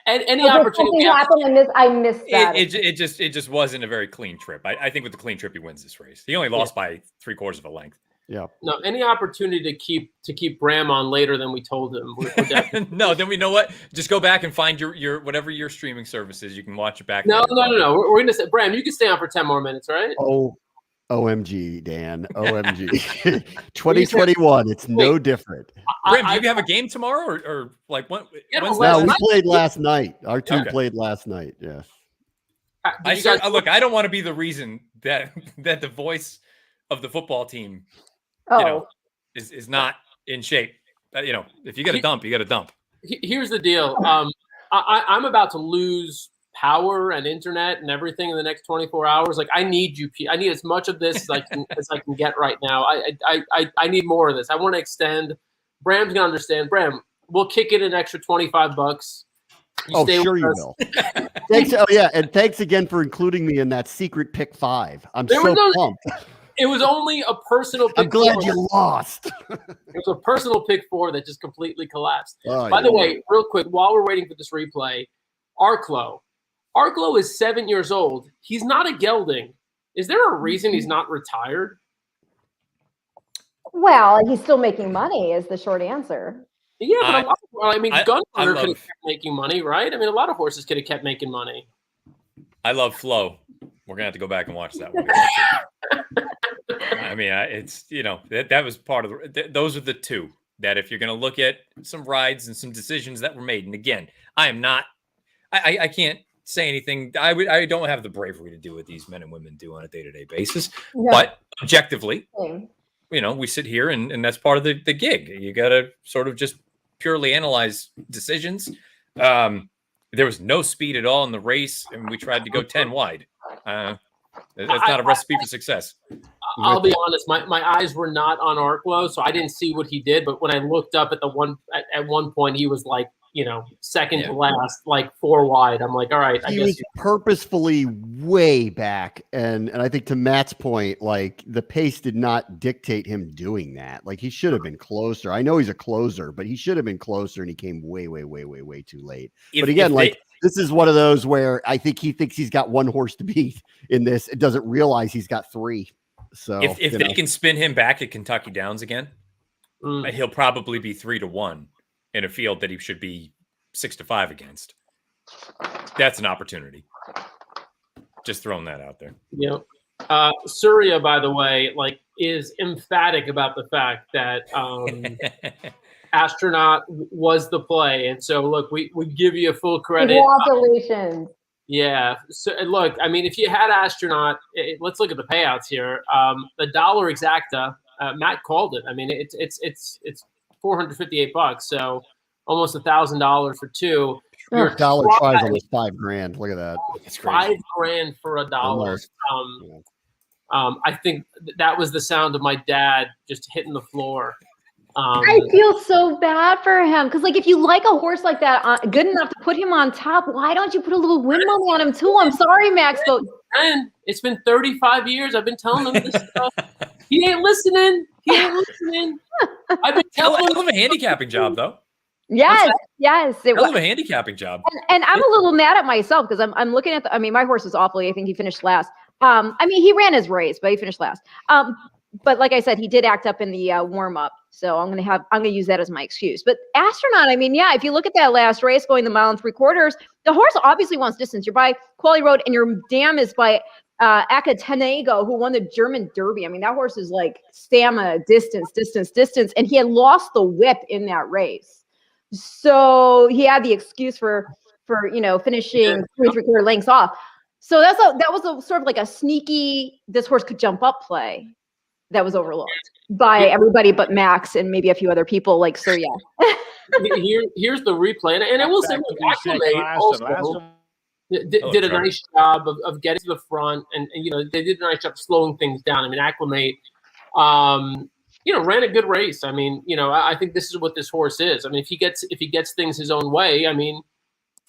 and any opportunity happened in this, I missed that. It just wasn't a very clean trip. I think with the clean trip, he wins this race. He only lost by 3/4 of a length. Yeah. No, any opportunity to keep Bram on later than we told him. We're definitely... No, then we know what. Just go back and find your whatever your streaming service is. You can watch it back. No. We're gonna say, Bram, you can stay on for 10 more minutes, right? Oh. OMG, Dan. OMG. 2021. It's no different. Bram, do you have a game tomorrow or like when? No, we played last night. Our team played last night. Yeah. Look, I don't want to be the reason that the voice of the football team, is not in shape. If you got to dump, you got to dump. Here's the deal. I'm about to lose power and internet and everything in the next 24 hours. Like I need you. I need as much of this as I can get right now. I need more of this. I want to extend. Bram's gonna understand. Bram, we'll kick in an extra $25. Sure you will. Thanks. Oh yeah, and thanks again for including me in that secret pick 5. I'm pumped. It was only a personal pick. I'm glad you lost. It was a personal pick 4 that just completely collapsed. By the way, real quick, while we're waiting for this replay, Arklow is 7 years old. He's not a gelding. Is there a reason he's not retired? Well, he's still making money is the short answer. Yeah, but Gunrunner could have kept making money, right? I mean, a lot of horses could have kept making money. I love Flo. We're going to have to go back and watch that one. I mean, it's, that was part of those are the two that if you're going to look at some rides and some decisions that were made. And again, I can't say anything. I don't have the bravery to do what these men and women do on a day-to-day basis, but objectively, we sit here and that's part of the gig. You got to sort of just purely analyze decisions. There was no speed at all in the race, and we tried to go 10 wide. That's not a recipe for success. I'll be honest. My eyes were not on Arklow, so I didn't see what he did. But when I looked up at at one point, he was like, second to last, like 4 wide. I'm like, all right. He was purposefully way back. And I think to Matt's point, like the pace did not dictate him doing that. Like he should have been closer. I know he's a closer, but he should have been closer and he came way too late. But again, this is one of those where I think he thinks he's got one horse to beat in this. It doesn't realize he's got 3. So if they can spin him back at Kentucky Downs again, he'll probably be 3-1. In a field that he should be 6-5 against. That's an opportunity. Just throwing that out there. Yeah. Surya, by the way, is emphatic about the fact that Astronaut was the play. And so look, we give you full credit. Congratulations. Yeah. So look, I mean, if you had Astronaut, let's look at the payouts here. The dollar exacta, Matt called it. I mean, it's $458, so almost $1,000 for 2. You're Dollar tries almost $5,000. Look at that. It's crazy. $5,000 for $1. Almost. I think that was the sound of my dad just hitting the floor. I feel so bad for him because, like, if you like a horse like that, good enough to put him on top, why don't you put a little win money on him too? I'm sorry, Max, but And it's been 35 years. I've been telling him this stuff. He ain't listening. I've been telling him. Hell of a handicapping job, though. yes, it Hell was. of a handicapping job. And I'm a little mad at myself because I'm looking at my horse is awfully. I think he finished last. He ran his race, but he finished last. But like I said, he did act up in the warm up, so I'm gonna use that as my excuse. But Astronaut, if you look at that last race going the 1 3/4, the horse obviously wants distance. You're by Quality Road, and your dam is by Acatenago, who won the German Derby. That horse is like stamina, distance, and he had lost the whip in that race, so he had the excuse for finishing 3 3/4 lengths off. So that was a sort of like a sneaky, this horse could jump up play that was overlooked by everybody but Max and maybe a few other people like Sir. Here's the replay, and I will say, Acclimate also did a nice job of getting to the front, and they did a nice job slowing things down. Acclimate, ran a good race. I think this is what this horse is. If he gets things his own way,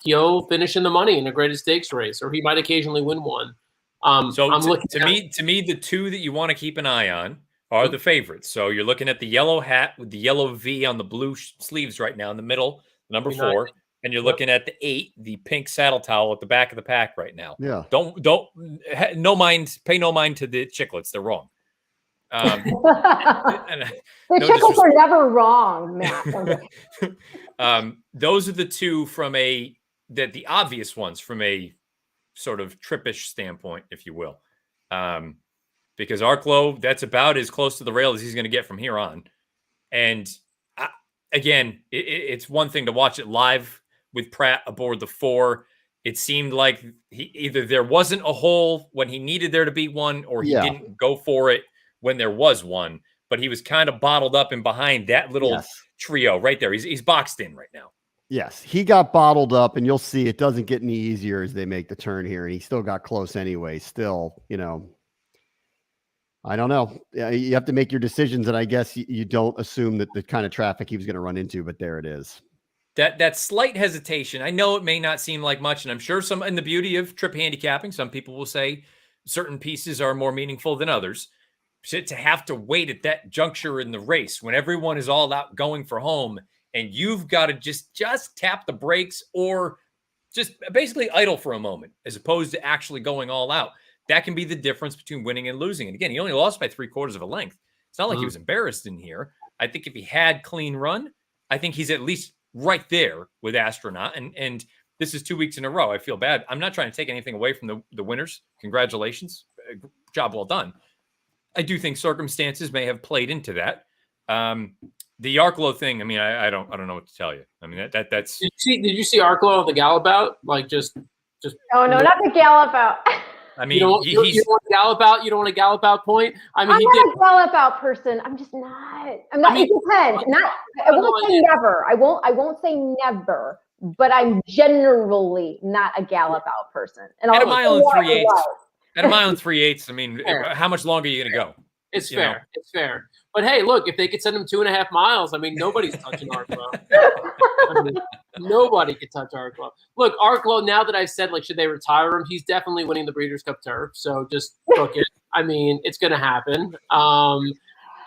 he'll finish in the money in a graded stakes race, or he might occasionally win one. To me, the two that you want to keep an eye on are the favorites. So you're looking at the yellow hat with the yellow V on the blue sleeves right now in the middle, number 4, and you're looking at the 8, the pink saddle towel at the back of the pack right now. Yeah. Pay no mind to the chiclets. They're wrong. The chicklets are never wrong, Matt. Those are the two from the obvious ones from a sort of trippish standpoint, if you will. Because Arklow, that's about as close to the rail as he's going to get from here on. And it's one thing to watch it live with Pratt aboard the 4. It seemed like either there wasn't a hole when he needed there to be one, or he didn't go for it when there was one. But he was kind of bottled up in behind that little trio right there. He's boxed in right now. Yes, he got bottled up, and you'll see it doesn't get any easier as they make the turn here, and he still got close anyway. Still, I don't know. You have to make your decisions, and I guess you don't assume that the kind of traffic he was going to run into, but there it is. That slight hesitation, I know it may not seem like much, and I'm sure in the beauty of trip handicapping, some people will say certain pieces are more meaningful than others. To have to wait at that juncture in the race when everyone is all out going for home, and you've got to just tap the brakes or just basically idle for a moment as opposed to actually going all out. That can be the difference between winning and losing. And again, he only lost by 3/4 of a length. It's not like he was embarrassed in here. I think if he had clean run, I think he's at least right there with Astronaut. And this is 2 weeks in a row. I feel bad. I'm not trying to take anything away from the winners. Congratulations. Job well done. I do think circumstances may have played into that. The Arklow thing, I don't know what to tell you. That's. Did you see Arklow at the gallop out? Oh no, not the gallop out. You don't want to gallop out. You don't want to gallop out point. I'm not a gallop out person. I'm just not. I'm not. It depends. I won't say never. I won't say never. But I'm generally not a gallop out person. And at a mile and 3/8. At a mile and 3/8. How much longer are you going to go? It's fair. It's fair. But hey, look, if they could send him 2.5 miles, nobody's touching Arklow. Nobody could touch Arklow. Look, Arklow, now that I've said, should they retire him? He's definitely winning the Breeders' Cup Turf. So just book it. It's going to happen.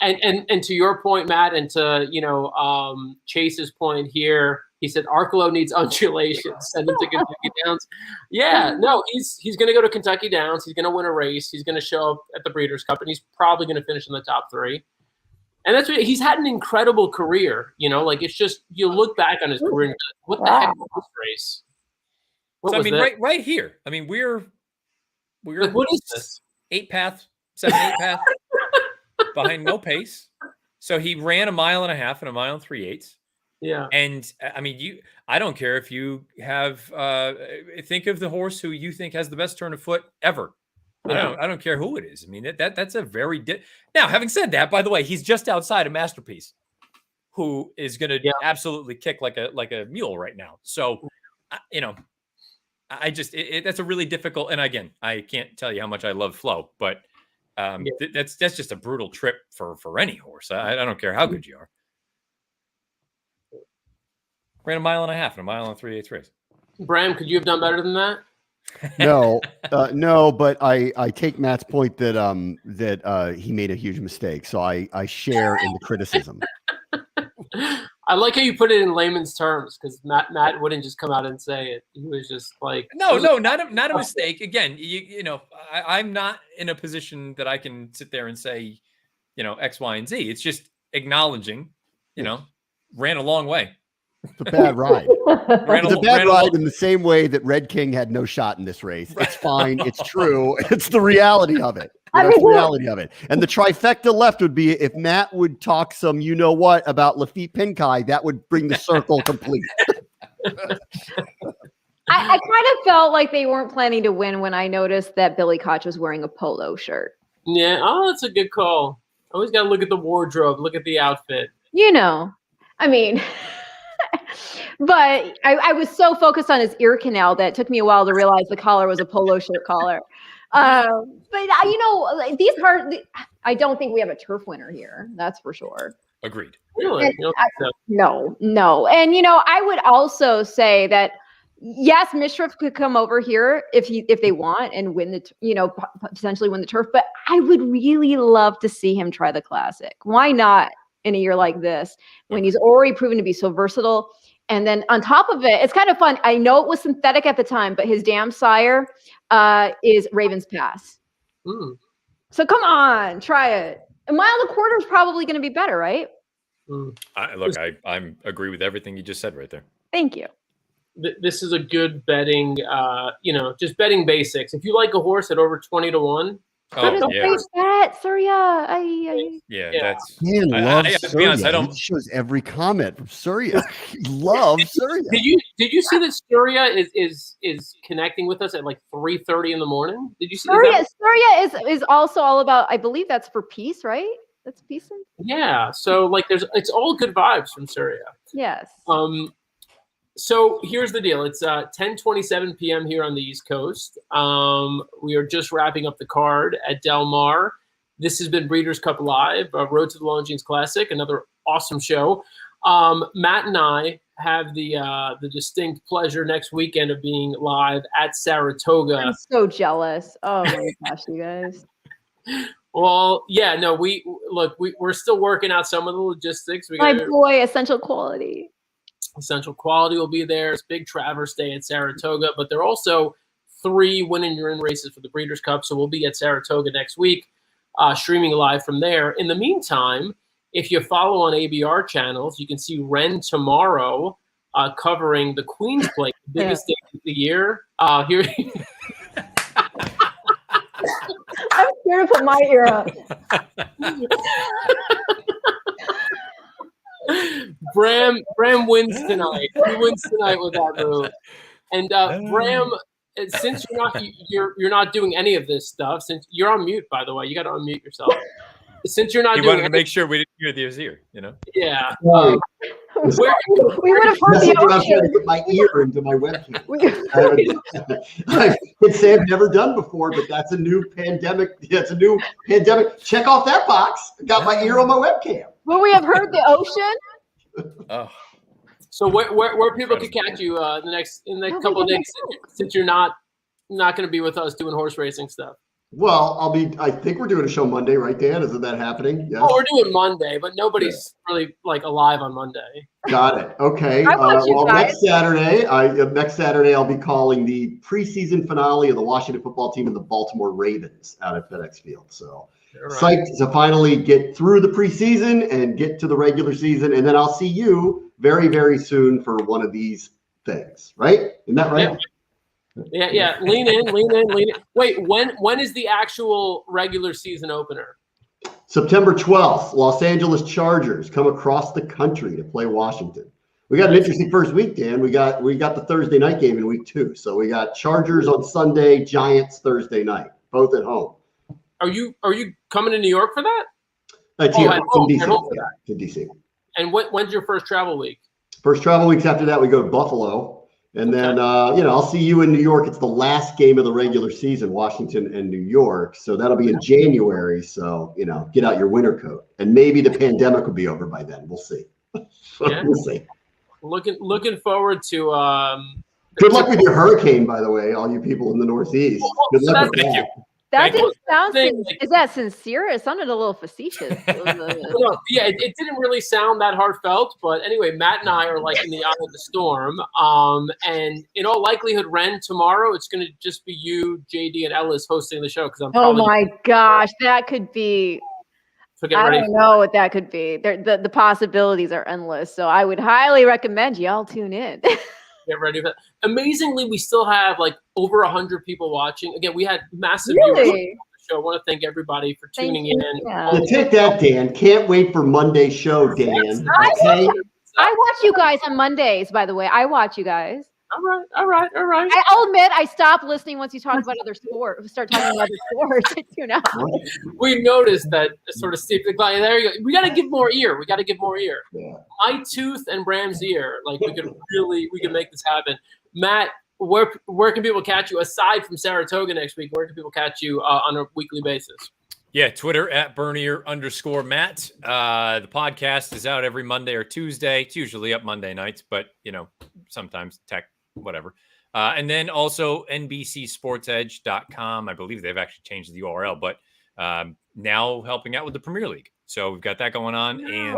And to your point, Matt, and to, Chase's point here, he said Arklow needs undulation. Send him to Kentucky Downs. Yeah, no, he's going to go to Kentucky Downs. He's going to win a race. He's going to show up at the Breeders' Cup, and he's probably going to finish in the top 3. And that's he's had an incredible career. It's just you look back on his career and you're like, what the heck was this race? Right here. We're what is this? 7-8 path behind no pace. So he ran 1.5 miles and 1 mile and 3/8. Yeah. And I don't care if you have think of the horse who you think has the best turn of foot ever. Yeah. I don't care who it is. That's a very now, having said that, by the way, he's just outside of Masterpiece, who is going to absolutely kick like a mule right now. So I just that's a really difficult. And again, I can't tell you how much I love Flo, but that's just a brutal trip for any horse. I don't care how good you are. Ran 1.5 miles in a 1.3 3/8 race. Bram, could you have done better than that? No, but I take Matt's point that he made a huge mistake. So I share in the criticism. I like how you put it in layman's terms, because Matt wouldn't just come out and say it. He was just like, not a mistake. Again, I'm not in a position that I can sit there and say, X, Y, and Z. It's just acknowledging, ran a long way. It's a bad ride. It's a bad ride in the same way that Red King had no shot in this race. It's fine. It's true. It's the reality of it. That's the reality of it. And the trifecta left would be if Matt would talk some about Lafitte Pinkai, that would bring the circle complete. I kind of felt like they weren't planning to win when I noticed that Billy Koch was wearing a polo shirt. Yeah. Oh, that's a good call. Always got to look at the wardrobe, look at the outfit. I mean... But I was so focused on his ear canal that it took me a while to realize the collar was a polo shirt collar. But these I don't think we have a turf winner here. That's for sure. Agreed. Really? No. And I would also say that yes, Mishriff could come over here if they want and win potentially win the turf. But I would really love to see him try the Classic. Why not? In a year like this, when he's already proven to be so versatile. And then on top of it, it's kind of fun. I know it was synthetic at the time, but his dam sire is Raven's Pass. Mm. So come on, try it. 1.25 miles is probably going to be better, right? Mm. I agree with everything you just said right there. Thank you. This is a good betting, just betting basics. If you like a horse at over 20 to 1, bet, Surya. That's. Man, love to be honest, Surya. He shows every comment from Surya. He loves Surya. Did you see that Surya is connecting with us at like 3:30 in the morning? Did you see Surya is also all about. I believe that's for peace, right? That's peace. Yeah. So it's all good vibes from Surya. Yes. So here's the deal. It's 10:27 p.m. here on the East Coast. We are just wrapping up the card at Del Mar. This has been Breeders' Cup Live, Road to the Longines Classic, another awesome show. Matt and I have the distinct pleasure next weekend of being live at Saratoga. I'm so jealous. Oh my gosh, you guys. Well, yeah, no, we're still working out some of the logistics. My boy, Essential Quality. Essential Quality will be there. It's Big Travers Day at Saratoga, but there are also 3 win-and-you're-in races for the Breeders' Cup, so we'll be at Saratoga next week, streaming live from there. In the meantime, if you follow on ABR channels, you can see Ren tomorrow covering the Queen's Plate, the biggest day of the year. Here. I'm scared to put my ear up. Bram wins tonight. He wins tonight with that move. And Bram, since you're not doing any of this stuff, since you're on mute, by the way, you got to unmute yourself. Since you're not doing, wanted to make sure we didn't hear the ear, Yeah. We would have heard the ocean. Put my ear into my webcam. It's say I've never done before, but that's a new pandemic. That's a new pandemic. Check off that box. Got my ear on my webcam. Will we have heard the ocean? Oh. So where people can catch you in the next couple of days, since you're not going to be with us doing horse racing stuff? Well, I think we're doing a show Monday, right, Dan? Isn't that happening? Yes. Oh, we're doing Monday, but nobody's really alive on Monday. Got it. Okay. Well, next Saturday I'll be calling the preseason finale of the Washington football team and the Baltimore Ravens out at FedEx Field. So psyched to finally get through the preseason and get to the regular season, and then I'll see you very, very soon for one of these things. Right? Isn't that right? Yeah. Lean in. Wait, when is the actual regular season opener? September 12th, Los Angeles Chargers come across the country to play Washington. We got an interesting first week, Dan. We got the Thursday night game in week 2. So we got Chargers on Sunday, Giants Thursday night, both at home. Are you coming to New York for that? To DC. And when's your first travel week? First travel weeks after that, we go to Buffalo. And then, I'll see you in New York. It's the last game of the regular season, Washington and New York. So that'll be in January. So, get out your winter coat. And maybe the pandemic will be over by then. We'll see. We'll see. Looking forward to good luck with your hurricane, by the way, all you people in the Northeast. Good luck with that. That didn't sound is that sincere? It sounded a little facetious. It didn't really sound that heartfelt, but anyway, Matt and I are like in the eye of the storm. And in all likelihood, Ren, tomorrow it's going to just be you, JD, and Ellis hosting the show because Oh my gosh, that could be. So get ready. I don't know what that could be. The possibilities are endless. So I would highly recommend y'all tune in. Get ready for that. Amazingly, we still have like over 100 people watching. Again, we had massive viewers on the show. I want to thank everybody for tuning in. Yeah, take that, Dan. Can't wait for Monday's show, Dan. Okay? I watch you guys on Mondays, by the way. I watch you guys. All right. I'll admit I stopped listening once you talk about other sports. Start talking about other sports. We noticed that sort of steep decline. There you go. We got to give more ear. Yeah. My tooth and Bram's ear. Like we could make this happen. Matt, where can people catch you aside from Saratoga next week? Where can people catch you on a weekly basis? Yeah, Twitter @Bernier_Matt. The podcast is out every Monday or Tuesday. It's usually up Monday nights, but sometimes tech. Whatever. And then also NBCSportsEdge.com. I believe they've actually changed the URL, but now helping out with the Premier League. So we've got that going on. And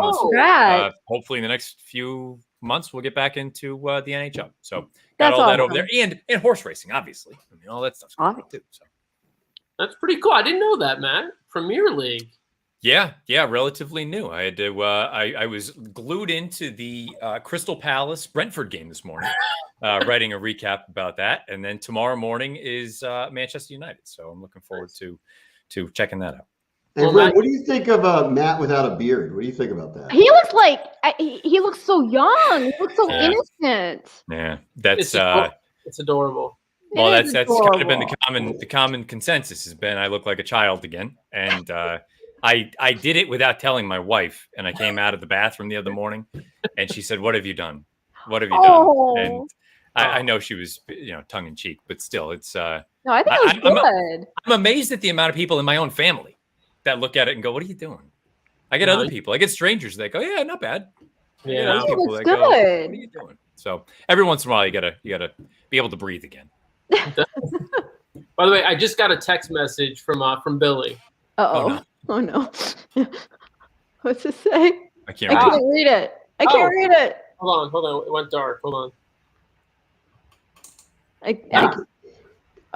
hopefully in the next few months, we'll get back into the NHL. So got all that over there. And horse racing, obviously. I mean, all that stuff's going on too. So. That's pretty cool. I didn't know that, Matt. Premier League. Yeah, relatively new. I had to. I was glued into the Crystal Palace Brentford game this morning, writing a recap about that, and then tomorrow morning is Manchester United. So I'm looking forward to checking that out. Hey, Ren, what do you think of Matt without a beard? What do you think about that? He looks like he looks so young. He looks so innocent. Yeah, that's it's adorable. Well, that's kind of been the common consensus has been I look like a child again, and. I did it without telling my wife, and I came out of the bathroom the other morning, and she said, "What have you done? What have you done?" And I know she was, tongue in cheek, but still, it's. No, I think it was good. I'm amazed at the amount of people in my own family that look at it and go, "What are you doing?" I get other people, I get strangers. They go, "Yeah, not bad." Yeah, people it's that good. Go, "What are you doing?" So every once in a while, you gotta be able to breathe again. By the way, I just got a text message from Billy. Oh no. What's it say? I can't read it. I can't read it. Hold on. It went dark. Hold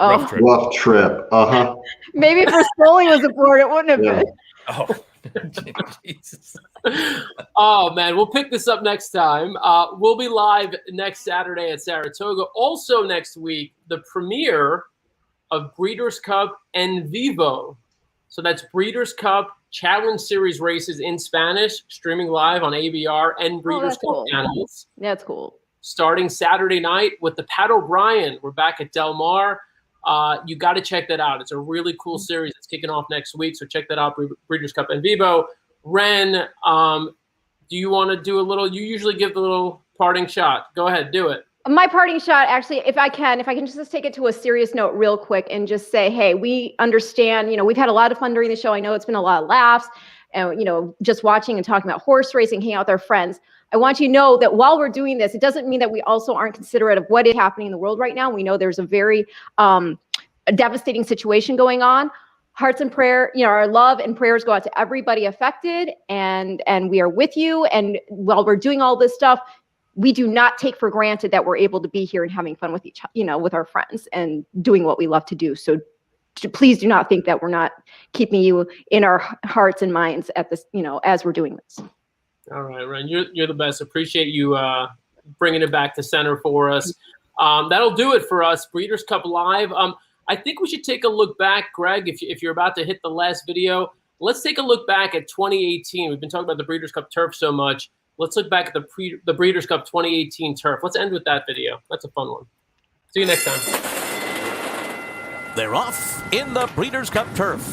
on. Rough trip. Maybe if Rispoli was aboard, it wouldn't have been. Oh, Jesus. Oh, man. We'll pick this up next time. We'll be live next Saturday at Saratoga. Also next week, the premiere of Breeders' Cup en Vivo. So that's Breeders' Cup Challenge Series races in Spanish, streaming live on ABR and Breeders' Cup channels. That's cool. Starting Saturday night with the Pat O'Brien. We're back at Del Mar. You got to check that out. It's a really cool series. It's kicking off next week, so check that out, Breeders' Cup en Vivo. Ren, do you want to do a little – you usually give the little parting shot. Go ahead. Do it. My parting shot, actually, if I can just take it to a serious note real quick and just say, hey, we understand, we've had a lot of fun during the show. I know it's been a lot of laughs and, just watching and talking about horse racing, hanging out with our friends. I want you to know that while we're doing this, it doesn't mean that we also aren't considerate of what is happening in the world right now. We know there's a very a devastating situation going on. Hearts and prayer, our love and prayers go out to everybody affected, and we are with you. And while we're doing all this stuff, we do not take for granted that we're able to be here and having fun with with our friends and doing what we love to do. So please do not think that we're not keeping you in our hearts and minds at this, as we're doing this. All right, Ren, you're the best. Appreciate you bringing it back to center for us. That'll do it for us. Breeders' Cup Live. I think we should take a look back, Greg, if you're about to hit the last video. Let's take a look back at 2018. We've been talking about the Breeders' Cup Turf so much. Let's look back at the Breeders' Cup 2018 Turf. Let's end with that video. That's a fun one. See you next time. They're off in the Breeders' Cup Turf.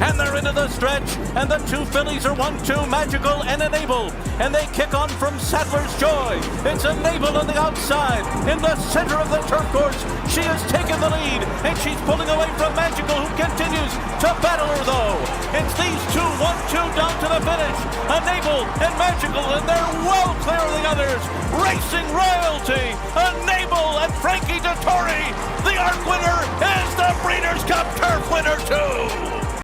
And they're into the stretch, and the two fillies are 1-2, Magical and Enable. And they kick on from Saddler's Joy. It's Enable on the outside, in the center of the turf course. She has taken the lead, and she's pulling away from Magical, who continues to battle her, though. It's these two, 1-2 down to the finish. Enable and Magical, and they're well clear of the others. Racing Royalty, Enable, and Frankie Dettori. The ARC winner is the Breeders' Cup Turf winner, too.